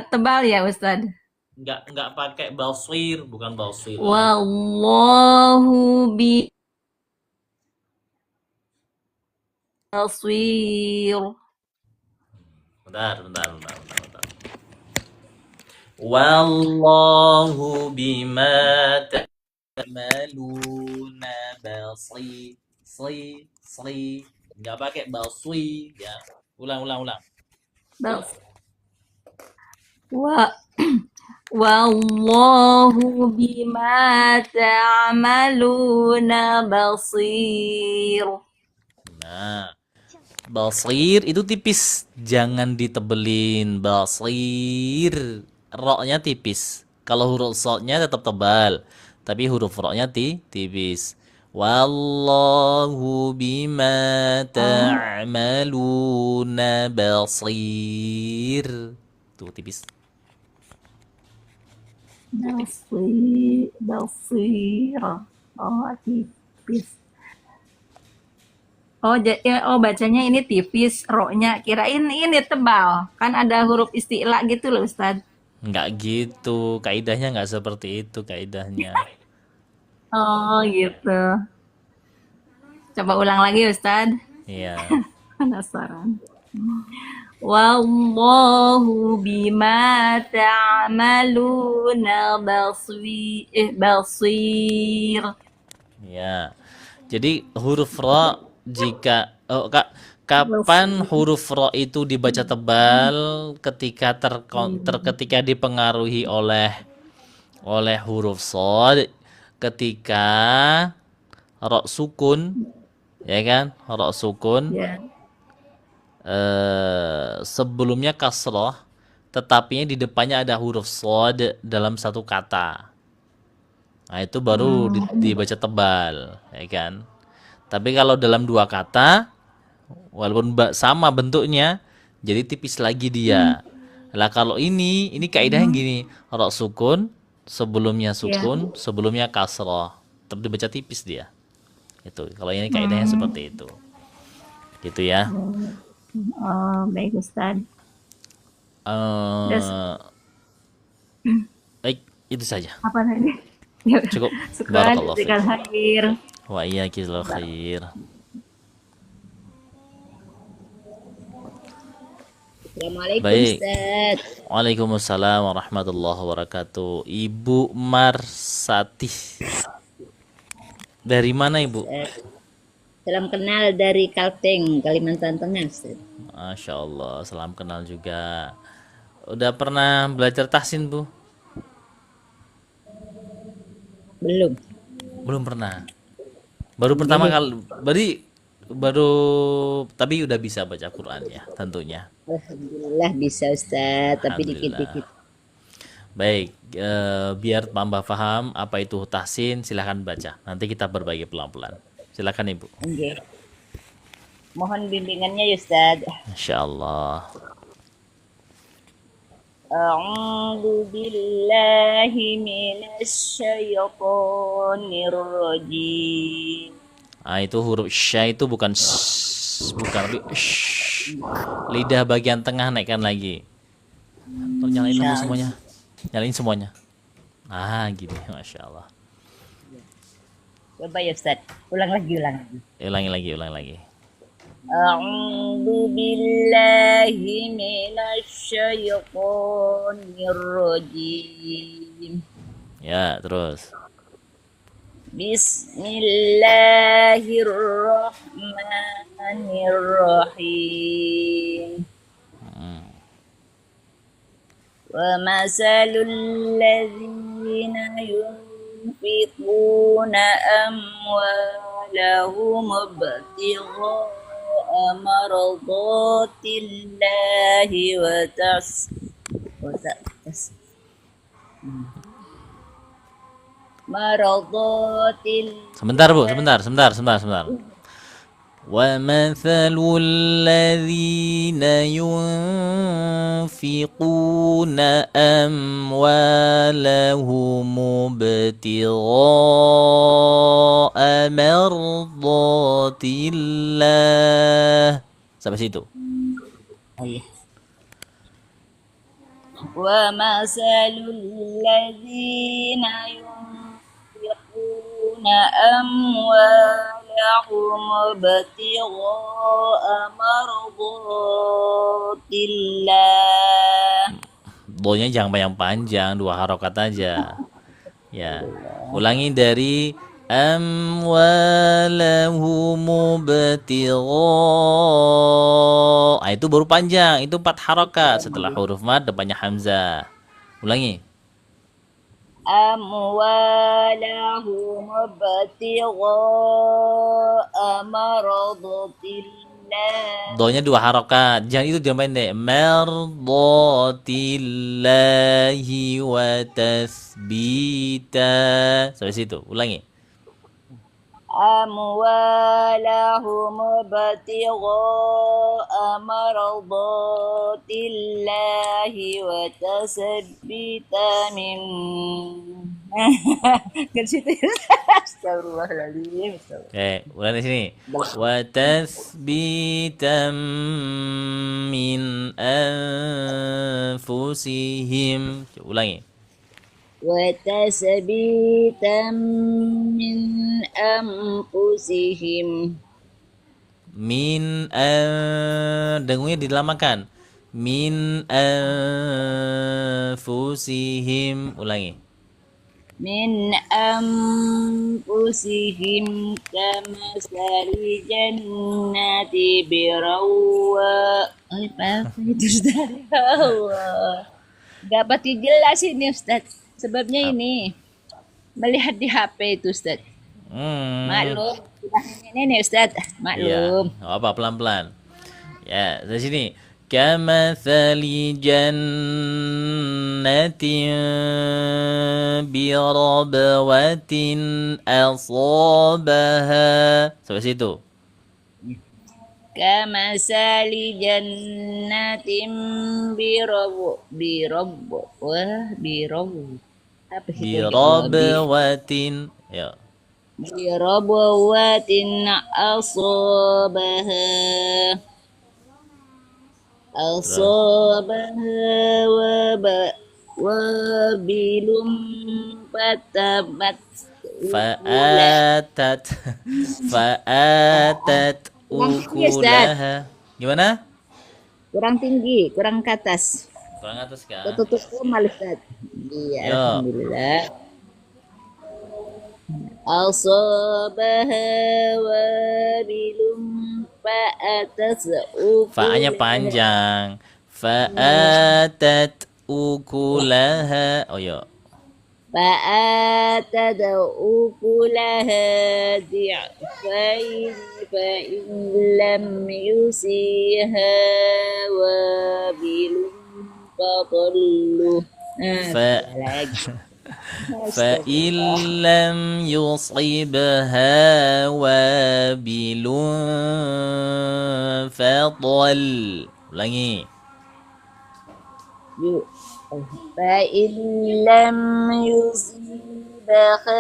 tebal ya Ustadz? nggak pakai basir bukan basir Wallahu basir. bentar wallahu bima ta'maluna basir nggak pakai basir ya ulang Bas. Wa wallahu bima ta'maluna basir. nah basir itu tipis jangan ditebelin basir roknya tipis kalau huruf sodnya tetap tebal tapi huruf roknya tipis wallahu bima ta'maluna basir tuh tipis Basir. Oh, tipis. Bacanya ini tipis, roknya. Kirain ini tebal. Kan ada huruf isti'la gitu loh, Ustadz. nggak gitu kaidahnya nggak seperti itu kaidahnya Oh, gitu. Coba ulang lagi, Ustadz. iya Penasaran. Wallahu bima ta'maluna basir. ya jadi huruf ro jika kapan huruf ro itu dibaca tebal ketika ketika dipengaruhi oleh huruf sod ketika ro sukun ya kan ro sukun Ya. sebelumnya kasroh tetapi di depannya ada huruf sod dalam satu kata nah itu baru dibaca tebal ya kan tapi kalau dalam dua kata walaupun sama bentuknya jadi tipis lagi dia lah kalau ini kaidahnya gini ro sukun sebelumnya sukun sebelumnya kasroh tetap dibaca tipis dia itu kalau ini kaidahnya seperti itu gitu ya Oh, baik Ustadz. Baik itu saja Apa tadi? Ya, cukup syukran, barakallahu fiik jazakallahu khair. wa iyyakillahi khair Assalamualaikum baik Ustaz. Waalaikumsalam warahmatullahi wabarakatuh Ibu Marsati dari mana Ibu Salam kenal dari Kalteng, Kalimantan Tengah Ustaz. Masya Allah salam kenal juga udah pernah belajar tahsin Bu Belum. pernah baru pertama kali baru tapi udah bisa baca Quran ya tentunya Alhamdulillah bisa Ustaz, tapi Alhamdulillah. dikit-dikit. Baik biar tambah paham apa itu tahsin silahkan baca nanti kita berbagi pelan-pelan silakan Ibu Nggih. Mohon bimbingannya ya Ustaz. Insya Allah A'udzu billahi minasy syaithanir rajim. itu huruf sya itu bukan sh bukan, tapi lidah bagian tengah naikkan lagi. Tolong nyalain dulu semuanya. Nyalain semuanya. Ah, gini, masya Allah. Coba ya Ustaz, ulang lagi. Ulangi lagi. A'udzu billahi minasyaitonir rajim. Ya, terus. Bismillahirrahmanirrahim. Wa masalul ladzina yunfiquna amwalahum ibtigha'a mardatillahi Sebentar Bu, sebentar. وَمَثَلُ الَّذِينَ يُنْفِقُونَ أَمْوَالَهُمُ ابْتِغَاءَ مَرْضَاتِ اللَّهِ. Sampai situ. وَمَثَلُ الَّذِينَ يُنْفِقُونَ أَمْوَالَهُمْ ابْتِغَاءَ مَرْضَاتِ اللَّهِ. Doanya jangan panjang, 2 harokat aja. Ya, ulangi dari amwalahum ibtigha'a. Itu baru panjang, itu 4 harokat setelah huruf mad depannya hamzah. Ulangi. Amwalahum ibtigha'a maradatillah. Doanya 2 harokat. Jangan itu jangan pendek. Mardatillahi wa tathbita. Sampai situ. Ulangi. Amwalahum ibtigha'a mardatillahi wa tasabbita min kan situ. Astagfirullahaladzim. Oke, ulang di sini. Wa tathbitan min anfusihim. Ulangi. Wa tasabitan min anfusihim. Dengungnya dilamakan. Min anfusihim. Ulangi. Min anfusihim kamasali jannati birawwa. Apa itu Ustaz? Allah. Dapat dijelasin nih Ustaz. Sebabnya ini melihat di HP itu Ustaz. Maklum. Ini nih Ustaz. Maklum. Ya, apa pelan-pelan. Ya, dari sini. Kamathali jannatin birabwatin asabaha. Sampai situ. Kamasali jannatin Birabwatin. Ya. birabwatin asabaha wabilum fatamat fa'atat ukulaha. Gimana? kurang tinggi, kurang ke atas. Kurang atas kan? Tutup malu Ustaz. Iya, Yo. alhamdulillah. Asabaha wabilum fa'atat Fa-nya panjang. Fa'atat ukulaha. Oh yo. فآتت أكلها ضعفين فإن لم يصيها وابل فطل فإن لم يصبها وابل فطل. Ulangi. فإن لم يصيبها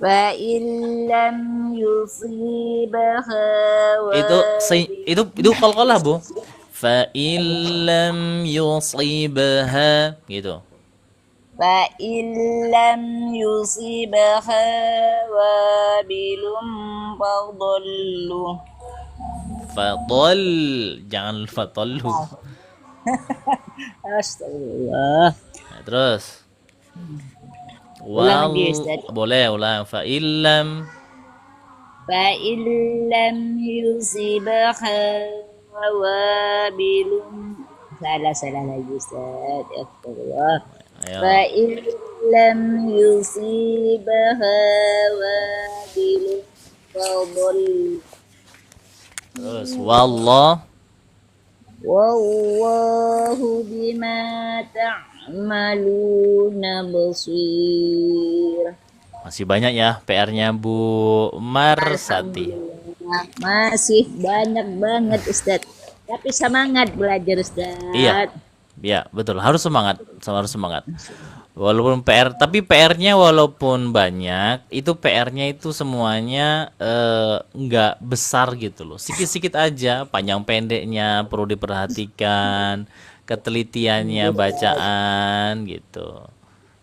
فإن لم يصيبها Itu qalqalah, Bu. Fa illam yusibha gitu. فإن لم يصيبها وابل فضل Fadol, jangan fadollu. Astagfirullah. Nah, terus Ulang lagi, Ustaz. boleh ulang. Fa illam فإن لم يصيبها وابل salah lagi Ustaz. Astagfirullah. ayo. فإن لم يصيبها وابل فضل Terus wallah والله بما تعملون بصير. masih banyak ya PR-nya Bu Marsati. Alhamdulillah, masih banyak banget Ustadz. Tapi semangat belajar Ustadz. Iya. Ya, betul. Harus semangat, harus semangat. Walaupun tapi PR-nya walaupun banyak, itu PR-nya itu semuanya nggak besar gitu loh. Sikit-sikit aja, panjang pendeknya perlu diperhatikan, ketelitiannya, bacaan gitu.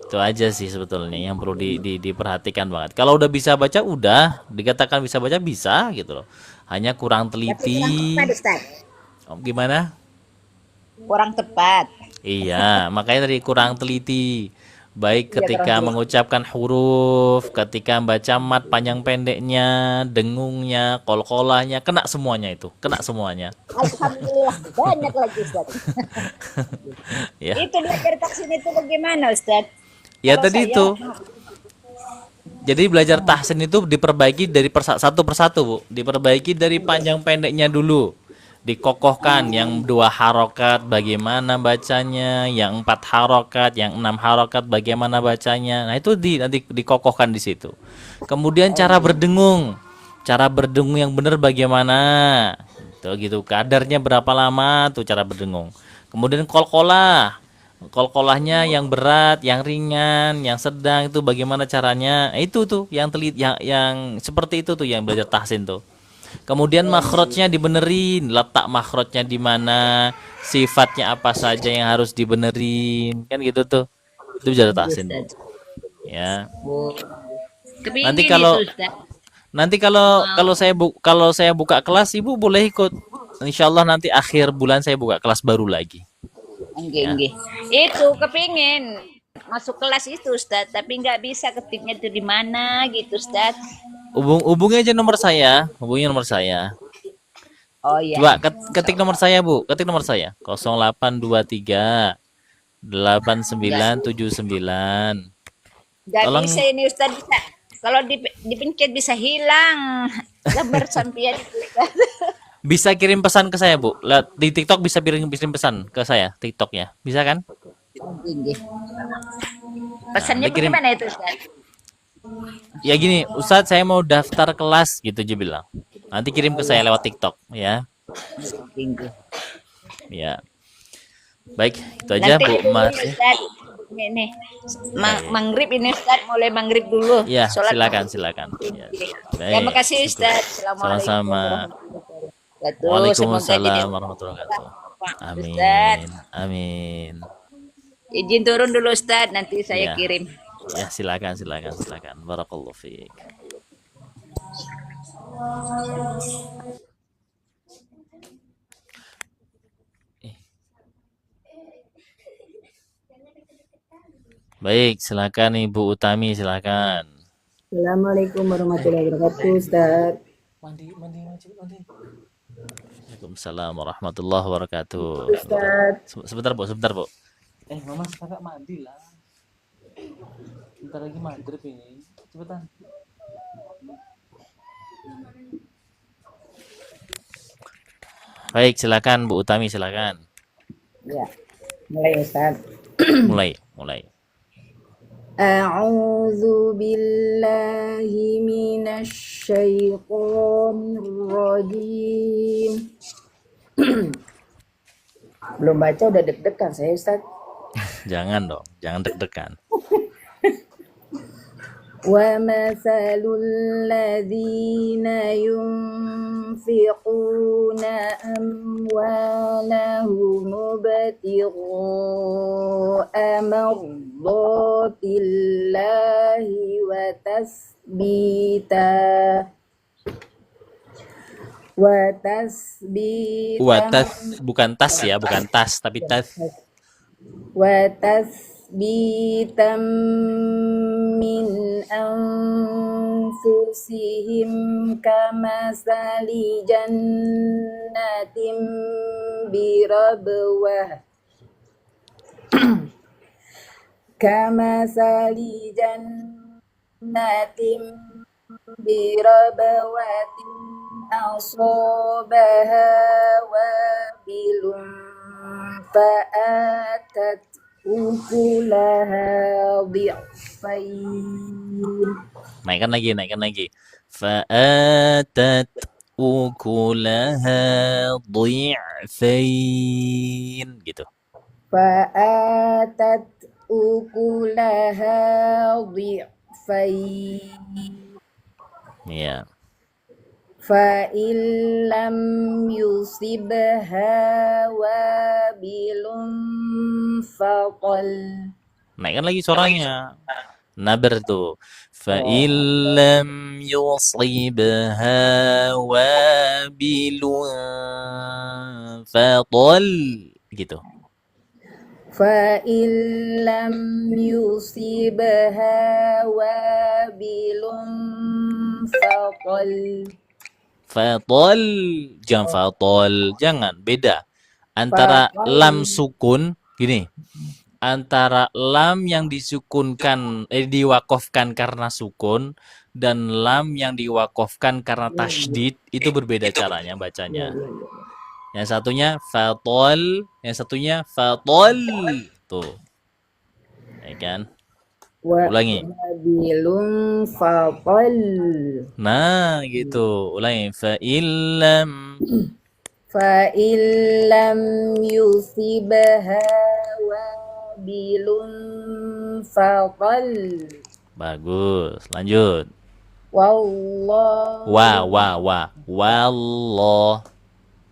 Itu aja sih sebetulnya yang perlu diperhatikan banget. Kalau udah bisa baca, udah dikatakan bisa baca bisa gitu loh. Hanya kurang teliti. Tepat Ustadz. Oh, gimana? Kurang tepat. Iya, makanya tadi kurang teliti. Baik ketika mengucapkan huruf, ketika baca mat panjang pendeknya, dengungnya, kolkolahnya, kena semuanya itu, kena semuanya. Alhamdulillah banyak lagi Ustadz. Ya, Itu belajar tahsin itu bagaimana Ustadz? ya Kalau tadi saya- itu. Jadi belajar tahsin itu diperbaiki dari satu persatu, Bu. Diperbaiki dari panjang pendeknya dulu. Dikokohkan yang 2 harokat bagaimana bacanya, yang 4 harokat, yang 6 harokat bagaimana bacanya. Nah, itu nanti dikokohkan di situ. Kemudian cara berdengung yang benar bagaimana. Tuh gitu. Kadarnya berapa lama tuh cara berdengung. Kemudian kolkolahnya yang berat, yang ringan, yang sedang itu bagaimana caranya. Nah, itu tuh yang yang seperti itu tuh yang belajar tahsin tuh. Kemudian makhrajnya dibenerin, letak makhrajnya di mana, sifatnya apa saja yang harus dibenerin, kan gitu tuh. Itu belajar tahsin. Ya. Kepingin Nanti kalau itu, Ustaz. nanti kalau saya buka kelas, Ibu boleh ikut. Insyaallah nanti akhir bulan saya buka kelas baru lagi. Enggak. Itu kepingin masuk kelas itu Ustaz, tapi nggak bisa ketiknya itu di mana gitu Ustaz. Hubungi aja nomor saya, hubungi nomor saya. Oh iya. Coba ketik nomor saya, Bu. Ketik nomor saya. 0823 8979. Nggak Tolong. bisa ini Ustaz, bisa. Kalau dipencet bisa hilang gambar sampean itu, Ustaz. Bisa kirim pesan ke saya, Bu. Di TikTok bisa kirim pesan ke saya, TikToknya. Bisa kan? Tinggi. Pesannya dikirim. bagaimana itu Ustaz? Ya gini, Ustadz saya mau daftar kelas gitu aja bilang. Nanti kirim ke saya lewat TikTok ya. Tinggi. Ya. Baik, itu aja Nanti Bu Mas. ini, Ustaz. Ini maghrib ini Ustaz, mulai maghrib dulu. Ya, Sholat silakan. Ya. Terima kasih Ustaz. Assalamualaikum Sama-sama. warahmatullahi wabarakatuh. Waalaikumsalam warahmatullahi wabarakatuh. Amin. Ustaz. Amin. Izin turun dulu Ustaz, nanti saya Ya. kirim. Ya, silakan. Barakallahu fiik. Baik, silakan Ibu Utami, silakan. Assalamualaikum warahmatullahi wabarakatuh, Ustaz. Waalaikumsalam warahmatullahi wabarakatuh. Ustaz. Sebentar, Bu. Mama kakak mandi lah. Bentar lagi maghrib ini. Cepetan. Baik, silakan Bu Utami, silakan. Ya. Mulai Ustaz. Mulai. A'udzu billahi minasy syaithanir rajim. Belum baca udah deg-degan saya Ustaz. Jangan dong, jangan deg-degan. ومثل الذين ينفقون أموالهم ابتغاء مرضات الله وتثبيتا bukan tas ya, bukan tas tapi وتثبيتا من أنفسهم كمثل جنة بربوة كمثل جنة بربوة أصابها وابل فآتت أكلها ضعفين. naikkan lagi. Fa'atat ukulaha dhi'fain gitu. فآتت أكلها ضعفين Ya. فإن لم يصبها وابل فطل. Naikkan lagi suaranya. Nabar tuh. Fa'in lam yusibha wabilun fatal gitu. فإن لم يصبها وابل فطل. Fatal, jangan fatal, jangan, beda. Antara lam sukun gini. Antara lam yang disukunkan diwakofkan karena sukun dan lam yang diwakofkan karena tasydid itu berbeda caranya bacanya. Yang satunya fatal, yang satunya fatal. Tuh. Ya kan? Ulangi. Wabilun fatal. Nah, gitu. Ulangi. Fa'in lam yusibha wabilun fatal. Bagus. Lanjut.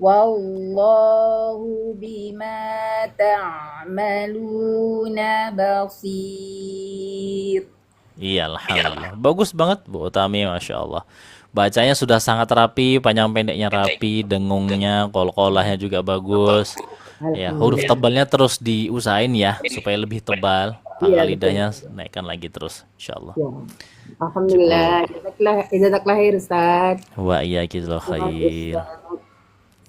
Wallahu bima ta'maluna basir. Iya, alhamdulillah. Bagus banget Bu Utami, Masya Allah. Bacanya sudah sangat rapi, panjang pendeknya rapi, dengungnya, qol-qolahnya juga bagus. Ya, huruf tebalnya terus diusahain ya, supaya lebih tebal. Pangkal lidahnya naikkan lagi terus, Insya Allah. Alhamdulillah. Jazakallah khair Ustaz. Wa iyyakumul khair.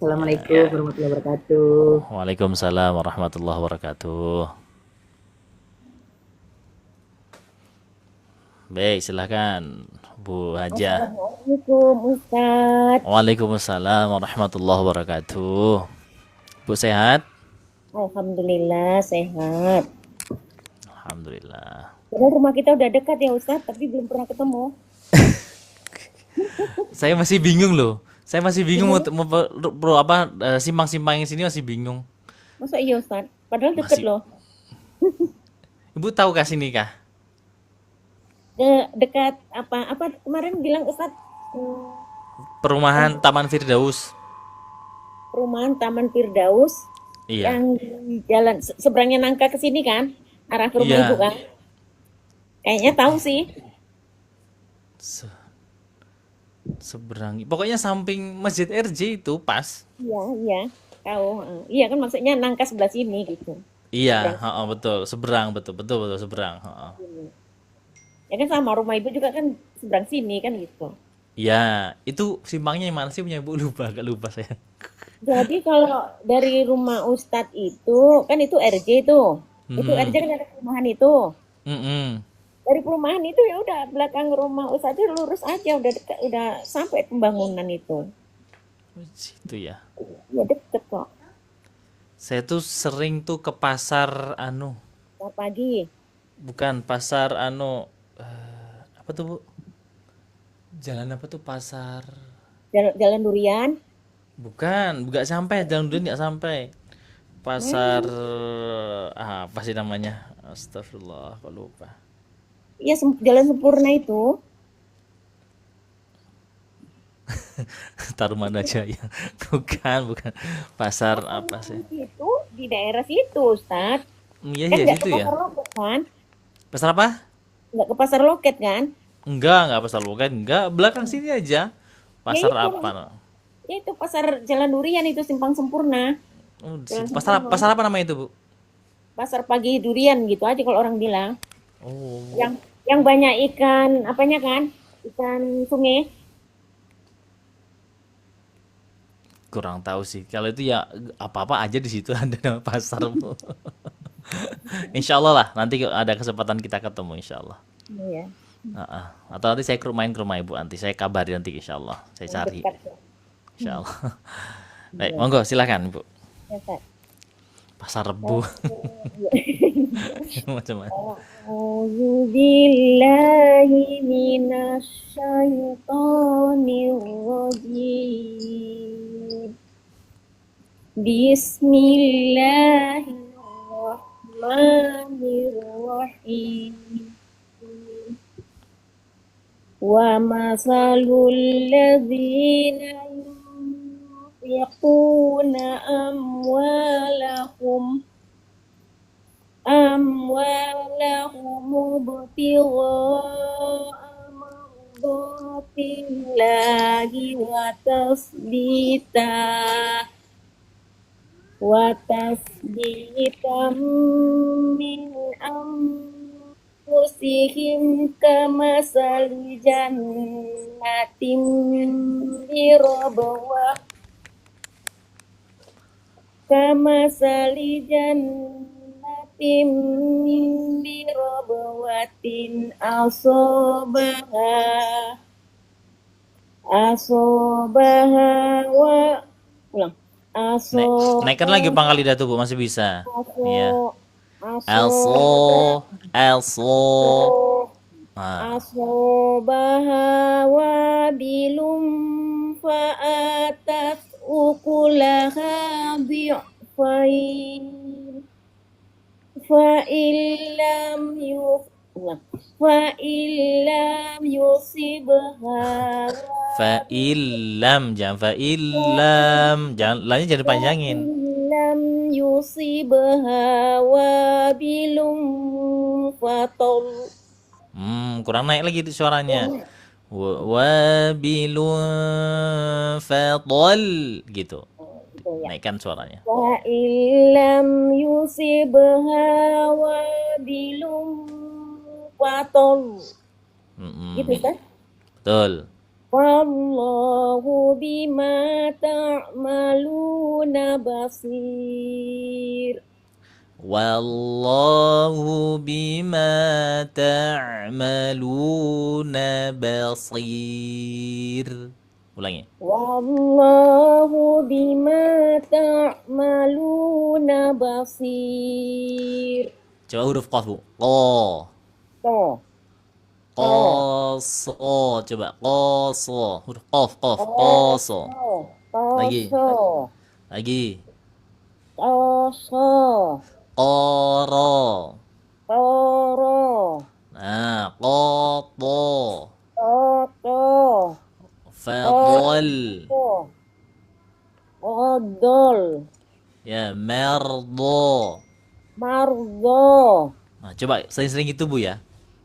Assalamualaikum warahmatullahi wabarakatuh. Waalaikumsalam warahmatullahi wabarakatuh. Baik, silakan Bu Haja. Assalamualaikum Ustaz. Waalaikumsalam warahmatullahi wabarakatuh. Bu sehat? Alhamdulillah sehat. Alhamdulillah. Padahal rumah kita udah dekat ya Ustaz, tapi belum pernah ketemu. Saya masih bingung loh. Saya masih bingung simpang-simpang yang sini masih bingung. Masa iya Ustaz? Padahal dekat loh. Ibu tahu kah sini kah? Dekat apa kemarin bilang Ustaz? Perumahan Taman Firdaus. Perumahan Taman Firdaus. Iya. Yang di jalan seberangnya Nangka ke sini kan? Arah ke rumah Iya. Ibu kan? Kayaknya tahu sih. Seberang. Pokoknya samping Masjid RJ itu pas. Iya, tahu. Iya kan maksudnya Nangka sebelah sini gitu. Iya, betul. Seberang, betul seberang. Ya kan sama rumah Ibu juga kan seberang sini kan gitu. Iya, itu simpangnya yang mana sih punya Ibu? Agak lupa saya. Jadi kalau dari rumah Ustadz itu kan itu RJ tuh. Itu RJ kan ada perumahan itu. Dari perumahan itu ya udah belakang rumah Ustadz itu lurus aja udah dekat, udah sampai pembangunan itu. Situ ya. Ya deket kok. Saya tuh sering tuh ke pasar Pagi. bukan pasar apa tuh Bu? Jalan apa tuh pasar? Jalan Durian. Bukan, nggak sampai jalan dulu nggak sampai. Pasar apa sih namanya? Astagfirullah, kok lupa. Iya, Jalan Sempurna itu. Taruman aja ya. Bukan pasar apa sih? Itu di daerah situ, Ustaz. Iya Kan iya nggak ke situ ya. pasar loket kan? Pasar apa? Nggak ke pasar loket kan? Enggak pasar loket, enggak, belakang sini aja. Ya Pasar itu, apa? ya itu pasar Jalan Durian itu Simpang Sempurna. Oh, di Jalan situ. Pasar Sempurna. pasar apa namanya itu, Bu? Pasar pagi durian gitu aja kalau orang bilang. Oh, Yang banyak ikan apanya kan? Ikan sungai. kurang tahu sih. Kalau itu ya apa-apa aja di situ ada nama pasar, Bu. Insya Allah lah, nanti ada kesempatan kita ketemu, insya Allah. Iya, Atau nanti saya main ke rumah Ibu, nanti saya kabari nanti, insya Allah. Saya cari, dekat ya. insya Allah. Baik, monggo silakan, Bu. Ya, Ustaz. Pasar Rebo. Macam-macam. A'udzu billahi minasyaitonir rajim. Bismillahirrahmanirrahim. Wa masalul ladzina yunfiquna amwalahum ibtigha'a mardatillahi wa tasbitan min anfusihim kamasali jannatin birabawah kamasali jannatin birabawatin asobaha wa ulang Naikkan lagi pangkal lidah tuh, Bu, masih bisa. Iya. aso Elso. Ah, asobaha wa bilum fa'atat ukulaha bi'fain fa'illam yusibha fa'ilam, jangan fa'ilam, jangan lainnya jangan panjangin. lam yusibha wabilum fatol. Kurang naik lagi suaranya. Wabilun fadol gitu. Naikkan suaranya. Wa illam yusibha wabilum fatol. Gitu kan? Betul. Wallahu bima ta'maluna basir. Wallahu bima ta'maluna basir. Ulangi. Wallahu bima ta'maluna basir. Coba huruf qaf, Bu. Qa. Toh. Qaso. Coba qaso. Huruf qaf, qaso. Lagi. Lagi. Toso. Qara. Toro. Nah, qato. Toto. Fadol. Odol. Ya, merdo. Margo. Nah, coba sering-sering itu, Bu, ya.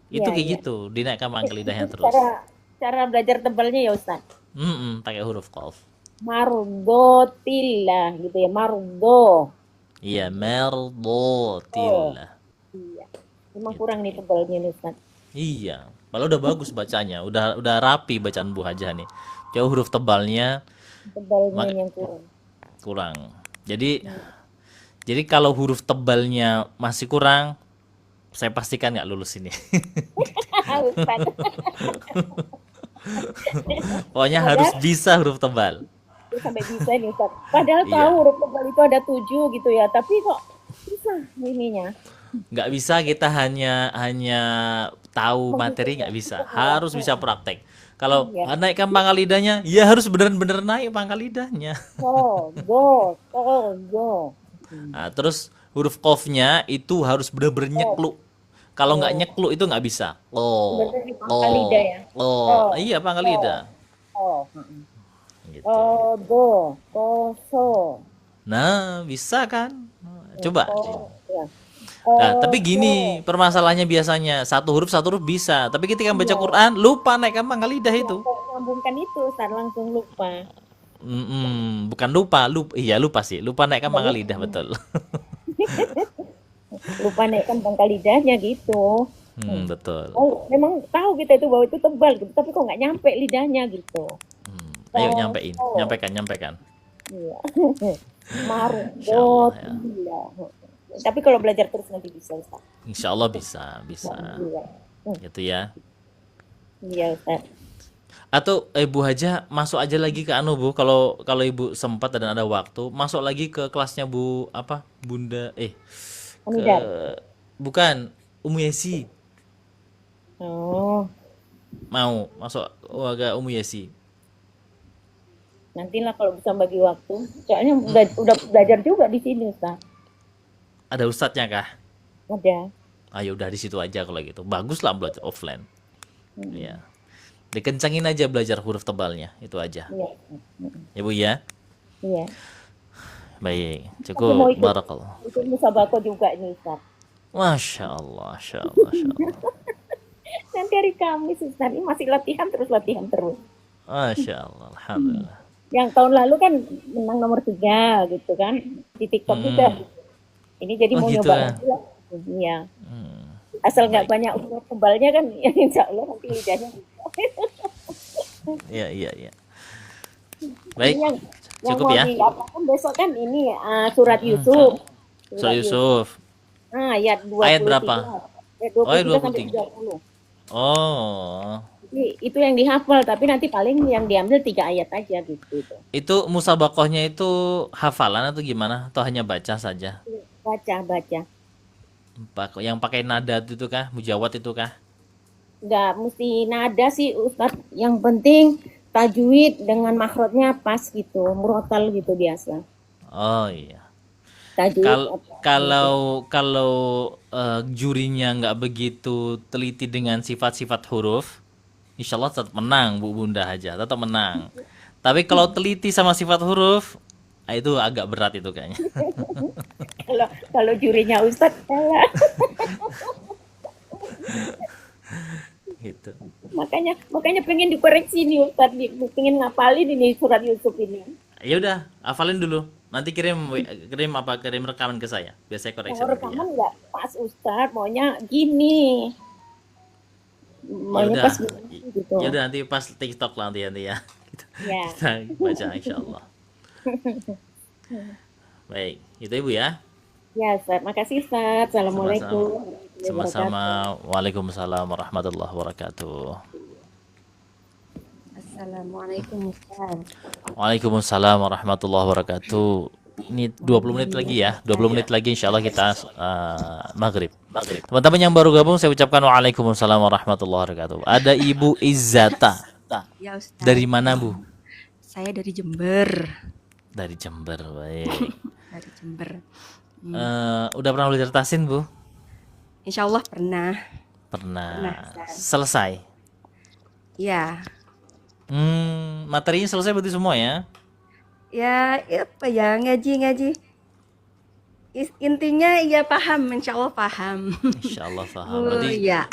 Itu Iya, kayak iya. gitu, dinaikkan pangkal lidahnya terus. Cara belajar tebalnya ya Ustaz. Pakai huruf qaf. Mardotillah gitu ya, mardo. Iya, merdotillah. Iya. Memang kurang nih tebalnya nih Ustaz. Iya, kalau udah bagus bacanya, udah rapi bacaan Bu Hajah nih. Jauh huruf tebalnya Tebalnya yang kurang. kurang. Jadi kalau huruf tebalnya masih kurang, saya pastikan nggak lulus ini. Ustaz. Pokoknya harus bisa huruf tebal. Dia sampai bisa nih Ustaz. Padahal Iya. tahu huruf tebal itu ada 7 gitu ya, tapi kok bisa ininya. Nggak bisa kita hanya tahu materi, nggak bisa. Harus bisa praktek. Kalau naikkan pangkal lidahnya, ya harus benar-benar naik pangkal lidahnya. Go. Nah, terus huruf qafnya itu harus benar-benar nyekluk. Kalau nggak nyekluk itu nggak bisa. Berarti di pangkal lidah ya. Oh, Iya pangkal lidah. oh, Gitu. do, so, Nah, bisa kan? Coba. ya. Nah, tapi gini, permasalahannya biasanya satu huruf bisa, tapi ketika baca Quran lupa naikkan pangkal lidah itu. Kok nyambungkan itu, Ustaz langsung lupa. Bukan lupa sih, lupa naikkan pangkal lidah betul. Lupa naikkan pangkal lidahnya gitu. Betul. Oh, memang tahu kita itu bahwa itu tebal gitu, tapi kok nggak nyampe lidahnya gitu. Ayo nyampaikan. Iya. Marung, Insyaallah ya. gila. Tapi kalau belajar terus nanti bisa, Ustaz. Insya Allah bisa. Iya. Gitu ya. Iya, Ustaz. Atau Ibu Haja masuk aja lagi ke Bu, kalau Ibu sempat dan ada waktu, masuk lagi ke kelasnya Bu Bunda ke Hamidar. bukan Umu Yesi. Oh, Mau masuk agak Umu Yesi. nantilah kalau bisa bagi waktu. Soalnya udah belajar juga di sini, Ustaz. Ada ustadznya kah? Ada. Ayo udah di situ aja kalau gitu. Bagus lah belajar offline. Ya. Dikencangin aja belajar huruf tebalnya, itu aja. Iya. Ya Bu ya. Iya. Baik, Aku mau cukup ikut barakallah. musabako juga ini, Ustaz. Masya Allah, Masya Allah, Masya Allah. Nanti hari Kamis, Ustaz. Ini masih latihan terus. Masya Allah, Alhamdulillah. Yang tahun lalu kan menang nomor 3 gitu kan. Di TikTok juga. Ini jadi Oh mau gitu nyoba ya. lagi lah. Iya. Asal nggak banyak ukur tebalnya kan, ya insya Allah nanti lidahnya bisa. Iya. Baik, Ini yang cukup mau ya. diapakan besok kan ini surat Yusuf. Surah Yusuf. Ayat 23. Ayat berapa? Ayat Oh, ayat 23 sampai 23. 30. Oh, Jadi itu yang dihafal, tapi nanti paling yang diambil 3 ayat aja gitu. itu musabakohnya itu hafalan atau gimana? Atau hanya baca saja? Baca. Yang pakai nada itu kah? Mujawad itu kah? Nggak mesti nada sih Ustadz. Yang penting tajwid dengan makhrajnya pas gitu, murotal gitu biasa. Oh iya. Tajwid Kalau jurinya nggak begitu teliti dengan sifat-sifat huruf, insya Allah tetap menang Bu Bunda Haja, tetap menang. Tapi kalau teliti sama sifat huruf, itu agak berat itu kayaknya. kalau jurinya Ustadz kalah. Gitu. makanya pengen dikoreksi nih Ustadz, pengen ngapalin ini surat Yusuf ini. Ya udah, hafalin dulu. Nanti kirim rekaman ke saya. Biar saya koreksi Kalau nanti ya. rekaman nggak pas Ustadz, maunya gini. Maunya Yaudah. pas gitu. Ya udah nanti pas TikTok lah nanti ya. Ya. Kita baca insyaallah. Baik, itu Ibu ya. Ya Ustadz, makasih Ustadz. Assalamualaikum. Sama-sama. Waalaikumsalam warahmatullahi wabarakatuh. Assalamualaikum Ustaz. Waalaikumsalam warahmatullahi wabarakatuh. Ini 20 menit lagi ya. 20 menit lagi insyaallah kita maghrib. Teman-teman yang baru gabung saya ucapkan waalaikumsalam warahmatullahi wabarakatuh. Ada Ibu Izzata. Ya Ustaz. Dari mana Bu? Saya dari Jember. Dari Jember, baik. Dari Jember. Udah pernah belajar tasin Bu? Insya Allah pernah. Pernah. Ustaz. Selesai. Ya. Materinya selesai berarti semua ya? Ya apa ya, ngaji. Intinya ya paham, insya Allah paham. Insya Allah paham. Berarti ya.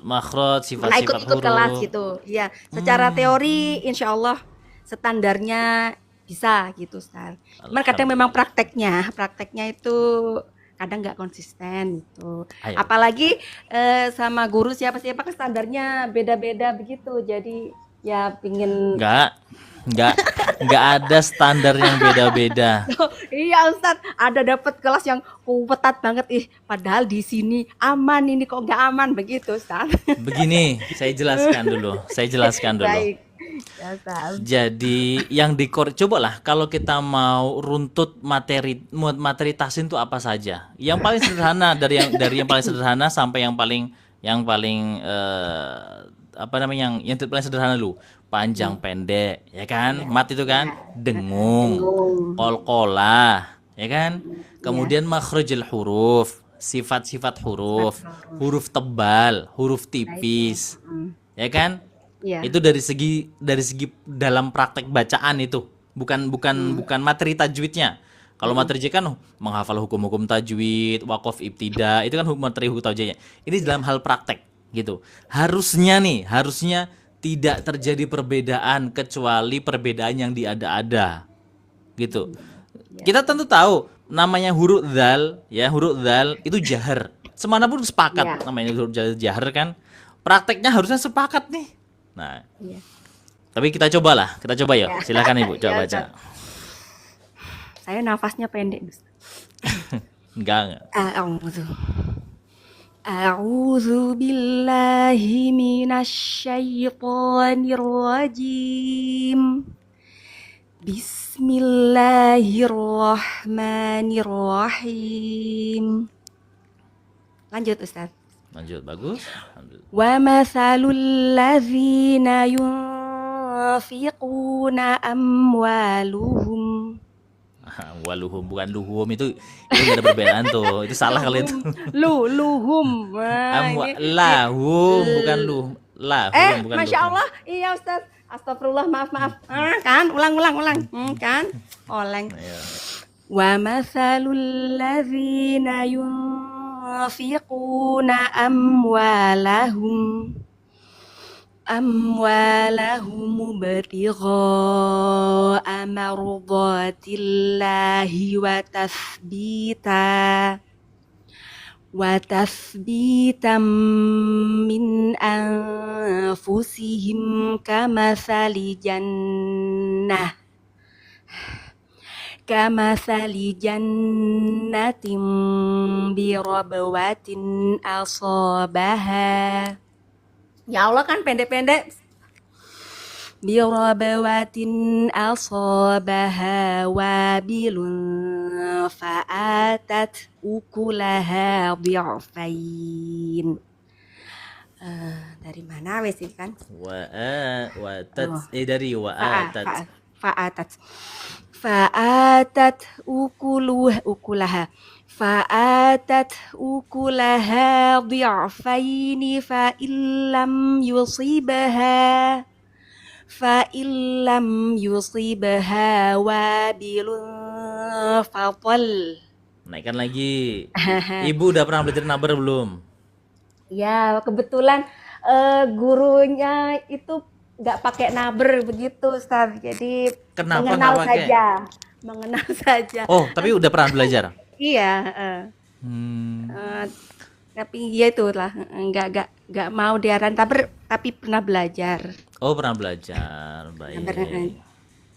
makhraj, Pernah sifat-sifat ikut kelas huruf. gitu. Ya, secara teori insya Allah standarnya bisa gitu Ustaz. Cuman kadang memang prakteknya itu kadang nggak konsisten gitu. Ayo. Apalagi sama guru siapa kan standarnya beda-beda begitu. Jadi ya pingin Nggak ada standar yang beda-beda. iya Ustaz, ada dapat kelas yang ketat banget padahal di sini aman, ini kok nggak aman begitu Ustaz. Begini, saya jelaskan dulu. Baik. Ya, Ustaz. Jadi yang cobalah kalau kita mau runtut materi tasin itu apa saja. Yang paling sederhana dari yang paling sederhana sampai yang paling yang paling sederhana dulu. Panjang pendek, ya kan? Mat itu kan dengung, qalqalah, ya kan? Kemudian makhrajul huruf, sifat-sifat huruf, huruf tebal, huruf tipis, ya kan? Iya. Itu dari segi dalam praktek bacaan itu, bukan materi tajwidnya. Kalau materi tajwid kan menghafal hukum-hukum tajwid, waqaf, ibtida, itu kan materi hukum tajwidnya. Ini dalam hal praktek gitu. Harusnya tidak terjadi perbedaan kecuali perbedaan yang diada-ada gitu. Kita tentu tahu namanya huruf dzal, ya, huruf dzal itu jahar. Semana pun sepakat namanya huruf jahar kan. Prakteknya harusnya sepakat nih. Nah, tapi kita coba ya. Silakan Ibu, coba baca. Saya nafasnya pendek. Enggak. A'udzu billahi minasyaitonir rajim. Bismillahirrahmanirrahim. Lanjut Ustaz. Lanjut, bagus. Alhamdulillah. Wa mathalul ladzina yunfiquna amwaluhum. Waluhum, bukan luhum, itu nggak ada perbedaan tuh. Itu salah kali itu. Luhum. Lahum, bukan luhum. Lahum, bukan Masya luhum. Allah, iya Ustaz. Astagfirullah, maaf. Kan, ulang. Kan, oleng. Wa mathalul ladzina yunfiquna amwalahum ibtigha'a mardatillahi wa tathbitan min anfusihim kamathali jannatin birabwatin asabaha. Ya Allah, kan pendek-pendek. Birabwatin asabaha wabilun fa'atat ukulaha dhi'fain. Dari mana wes ini kan? Fa'atat ukulaha dhi'faini fa illam yusibha wabilun fatal. Naikkan lagi. Ibu udah pernah belajar nabar belum? Ya, kebetulan gurunya itu nggak pakai naber begitu, Ustaz. Jadi Kenapa mengenal nggak pakai? saja. Mengenal saja. Oh, tapi udah pernah belajar? Iya, Hmm. tapi ya itulah nggak mau diaran tapi pernah belajar. Oh, pernah belajar. Baik.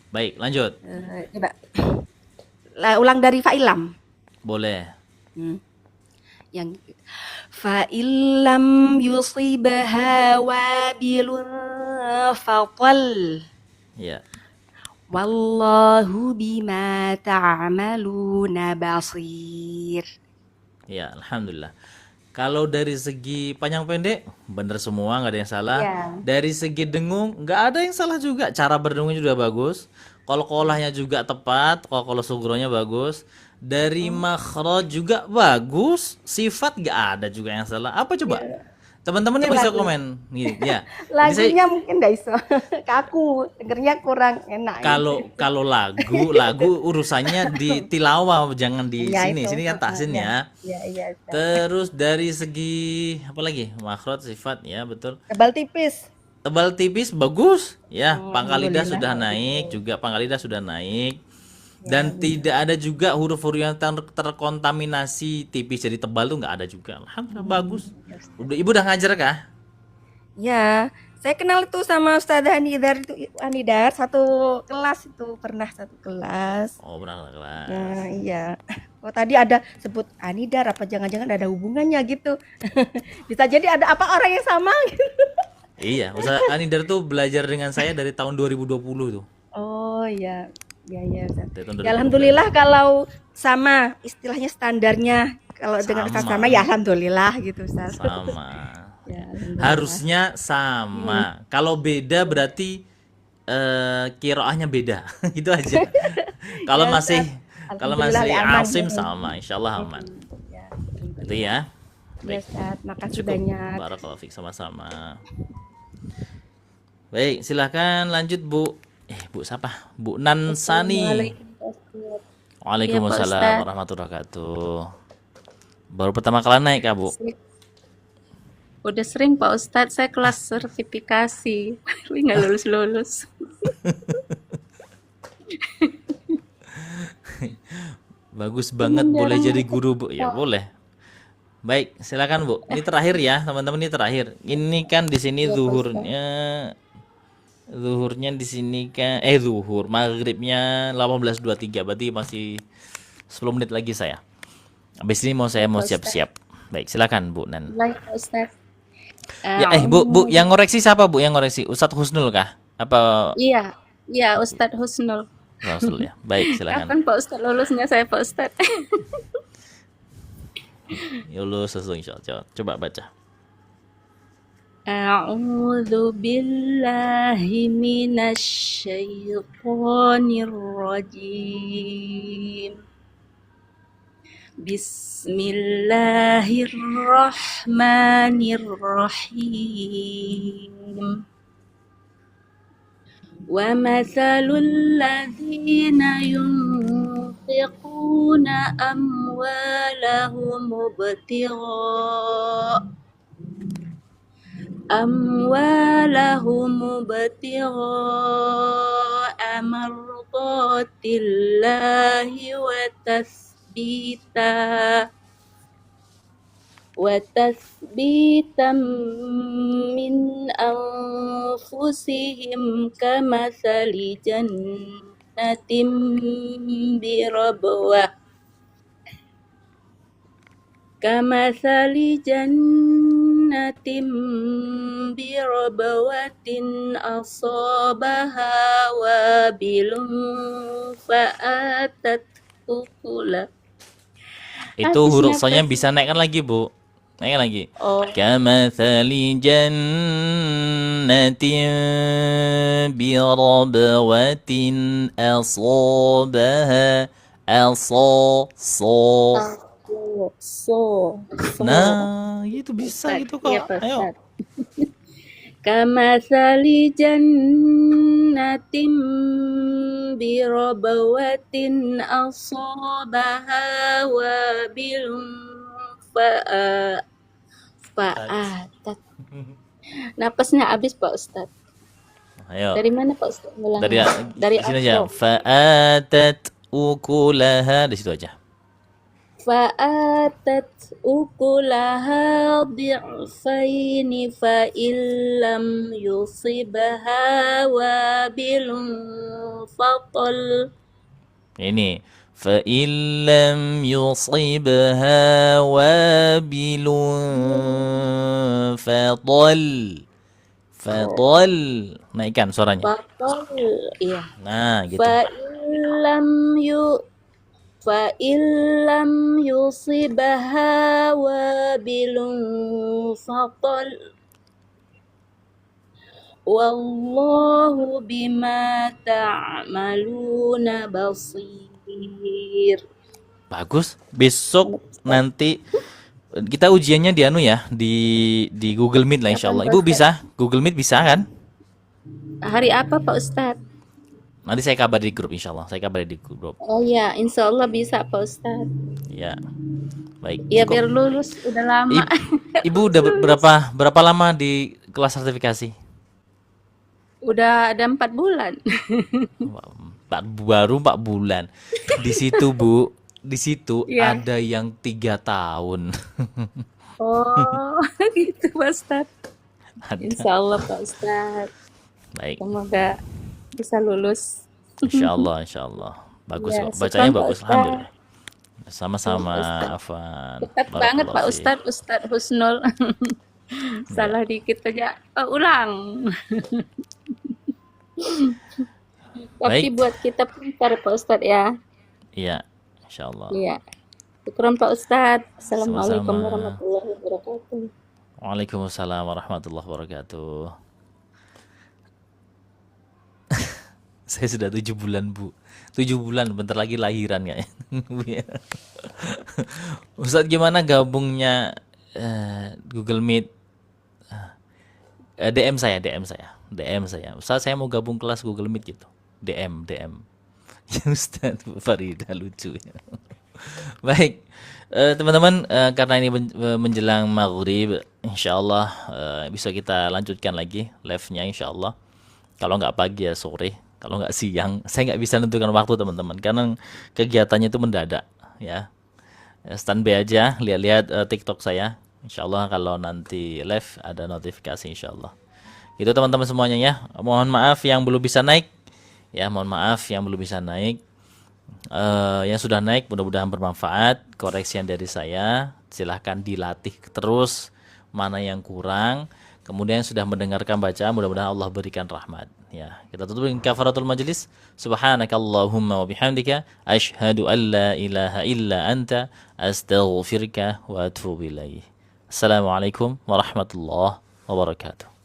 Baik, lanjut. Coba ulang dari fa'ilam. Boleh. Yang fa'ilam yusibha wabilun fatal. Ya. Wallahu bima ta'maluna basir. Ya, alhamdulillah. Kalau dari segi panjang pendek, bener semua, nggak ada yang salah. Iya. Dari segi dengung, nggak ada yang salah juga. Cara berdengungnya juga bagus. Kolkolahnya juga tepat, kolkolah sugronya bagus. Dari makhraj juga bagus. Sifat nggak ada juga yang salah. Apa coba? Teman-teman bisa komen. Ya. Lagunya mungkin nggak iso. Kaku, dengernya kurang enak. Kalau lagu urusannya di tilawah, jangan di Ya, sini. itu. Sini kan tahsin ya. Iya. Terus dari segi apa lagi? Makhraj, sifat ya, betul. Tebal tipis. Tebal tipis bagus ya. Pangkal lidah alhamdulillah. sudah naik juga, pangkal lidah sudah naik. Dan tidak ada juga huruf-huruf yang terkontaminasi tipis jadi tebal tuh nggak ada juga. Alhamdulillah bagus. Ibu udah ngajar kah? Ya, saya kenal itu sama Ustazah Anidar satu kelas itu, pernah satu kelas. Oh, pernah kelas. Nah, iya. Oh, tadi ada sebut Anidar, apa jangan-jangan ada hubungannya gitu. Bisa jadi ada apa orang yang sama gitu. Iya, Ustaz Anidar tuh belajar dengan saya dari tahun 2020 tuh. Oh, iya. Ya, Ustaz. Dari tahun Ya, 2020. alhamdulillah kalau sama istilahnya standarnya. Kalau dengan Ustaz sama ya alhamdulillah gitu, Ustaz. Sama. Ya, alhamdulillah. Harusnya sama. Kalau beda berarti qiraahnya beda. Itu aja. Kalau Ya, masih Ustaz. kalau Alhamdulillah masih aman. asim sama, insyaallah aman. Ya, Itu ya. Ya Baik, Ustaz, makasih cukup. banyak. Barakallahu fiik, sama-sama. Baik, silakan lanjut Bu. Bu siapa? Bu Nansani. Assalamualaikum Pak Ustaz. Iya Pak Waalaikumsalam Ustaz. warahmatullahi wabarakatuh. Baru pertama kali naik Kak, Bu? Udah sering Pak Ustadz, saya kelas sertifikasi. Tapi nggak lulus-lulus. Bagus banget, boleh jadi guru, Bu. Ya, boleh. Baik, silakan Bu. Ini terakhir ya, teman-teman, ini terakhir. Ini kan di sini zuhurnya di sini kan zuhur, maghribnya 18.23, berarti masih 10 menit lagi saya. Habis ini saya mau siap-siap. Baik, silakan Bu Nan. Baik Pak Ustadz. Ya, Bu, yang ngoreksi siapa Bu? Yang ngoreksi Ustadz Husnul kah? Apa Iya, iya Ustadz Husnul. Husnul ya? Baik, silakan. Kapan Pak Ustadz lulusnya saya Pak Ustadz? Ya lulus sesuai insyaallah. Coba baca. A'udzu billahi minasy syaithanir rajim. Bismillahirrahmanirrahim. Wa mathalul ladzina yunfiquna amwalahum ibtigha'a mardatillahi وتثبيتا من أنفسهم كمثل جنة بربوة أصابها وابل فآتت أكلها. Itu huruf sonya bisa naikkan lagi Bu. Naikkan lagi. Kamathali jannatin birabwatin asabaha Nah, itu bisa gitu kok. Ayo. Kamathali jannatin birabwatin asabaha wabilun fa'atat. Napasnya habis Pak Ustadz. Ayo. Dari mana Pak Ustadz mulai? Dari sini aja. Fa'atat ukulaha, di situ aja. Fa'atat ukulaha di'faini fa'illam yusibha wabilun fatal. Ini fa'illam yusibha wabilun fatal. Naikkan suaranya. Fatal, iya. Nah, gitu. Fa'illam yusibha wabilun fatal. Wallahu bima ta'maluna basir. Bagus. Besok nanti kita ujiannya di ya, di Google Meet lah insyaallah. Ibu bisa? Google Meet bisa kan? Hari apa Pak Ustadz? Nanti saya kabar di grup insyaallah. Saya kabar di grup. Oh ya, insya Allah bisa Pak Ustadz. Ya. Baik. Ya biar lulus, udah lama. Ibu udah berapa lama di kelas sertifikasi? Udah ada 4 bulan. Baru 4 bulan. Di situ Bu, di situ Iya. ada yang 3 tahun. Oh, gitu Pak Ustadz. Ada. Insya Allah Pak Ustadz. Baik. Semoga bisa lulus. Insyaallah. Bagus Ya, kok. Bacanya syukran, Pak bagus, Ustadz. alhamdulillah. Sama-sama, Ustadz. Afan. Ketat banget Pak Barakallahu fiik. Ustadz Husnul. Salah dikit aja. Ulang. Tapi Baik. buat kita pintar Pak Ustadz ya. Iya, insyaallah. Iya. Syukran Pak Ustadz. Assalamualaikum Sama-sama. warahmatullahi wabarakatuh. Waalaikumsalam warahmatullahi wabarakatuh. Saya sudah 7 bulan, Bu. 7 bulan, bentar lagi lahiran kayaknya. Ustadz, gimana gabungnya Google Meet? DM saya. Ustadz, saya mau gabung kelas Google Meet gitu. DM. Ustadz Farida lucu ya. Baik, teman-teman, karena ini menjelang maghrib, insyaallah bisa kita lanjutkan lagi live-nya insyaallah. Kalau nggak pagi ya sore, kalau nggak siang. Saya nggak bisa nentukan waktu teman-teman, karena kegiatannya itu mendadak ya. Standby aja, lihat-lihat TikTok saya. Insyaallah kalau nanti live ada notifikasi insyaallah. Itu teman-teman semuanya ya. Mohon maaf yang belum bisa naik. Ya, mohon maaf yang belum bisa naik. Yang sudah naik mudah-mudahan bermanfaat. Koreksi yang dari saya, silahkan dilatih terus mana yang kurang. Kemudian sudah mendengarkan bacaan, mudah-mudahan Allah berikan rahmat. Ya, kita tutup dengan kafaratul majlis. Subhanakallahumma wa bihamdika asyhadu an la ilaha illa anta astaghfiruka wa atubu ilaih. Assalamualaikum warahmatullahi wabarakatuh.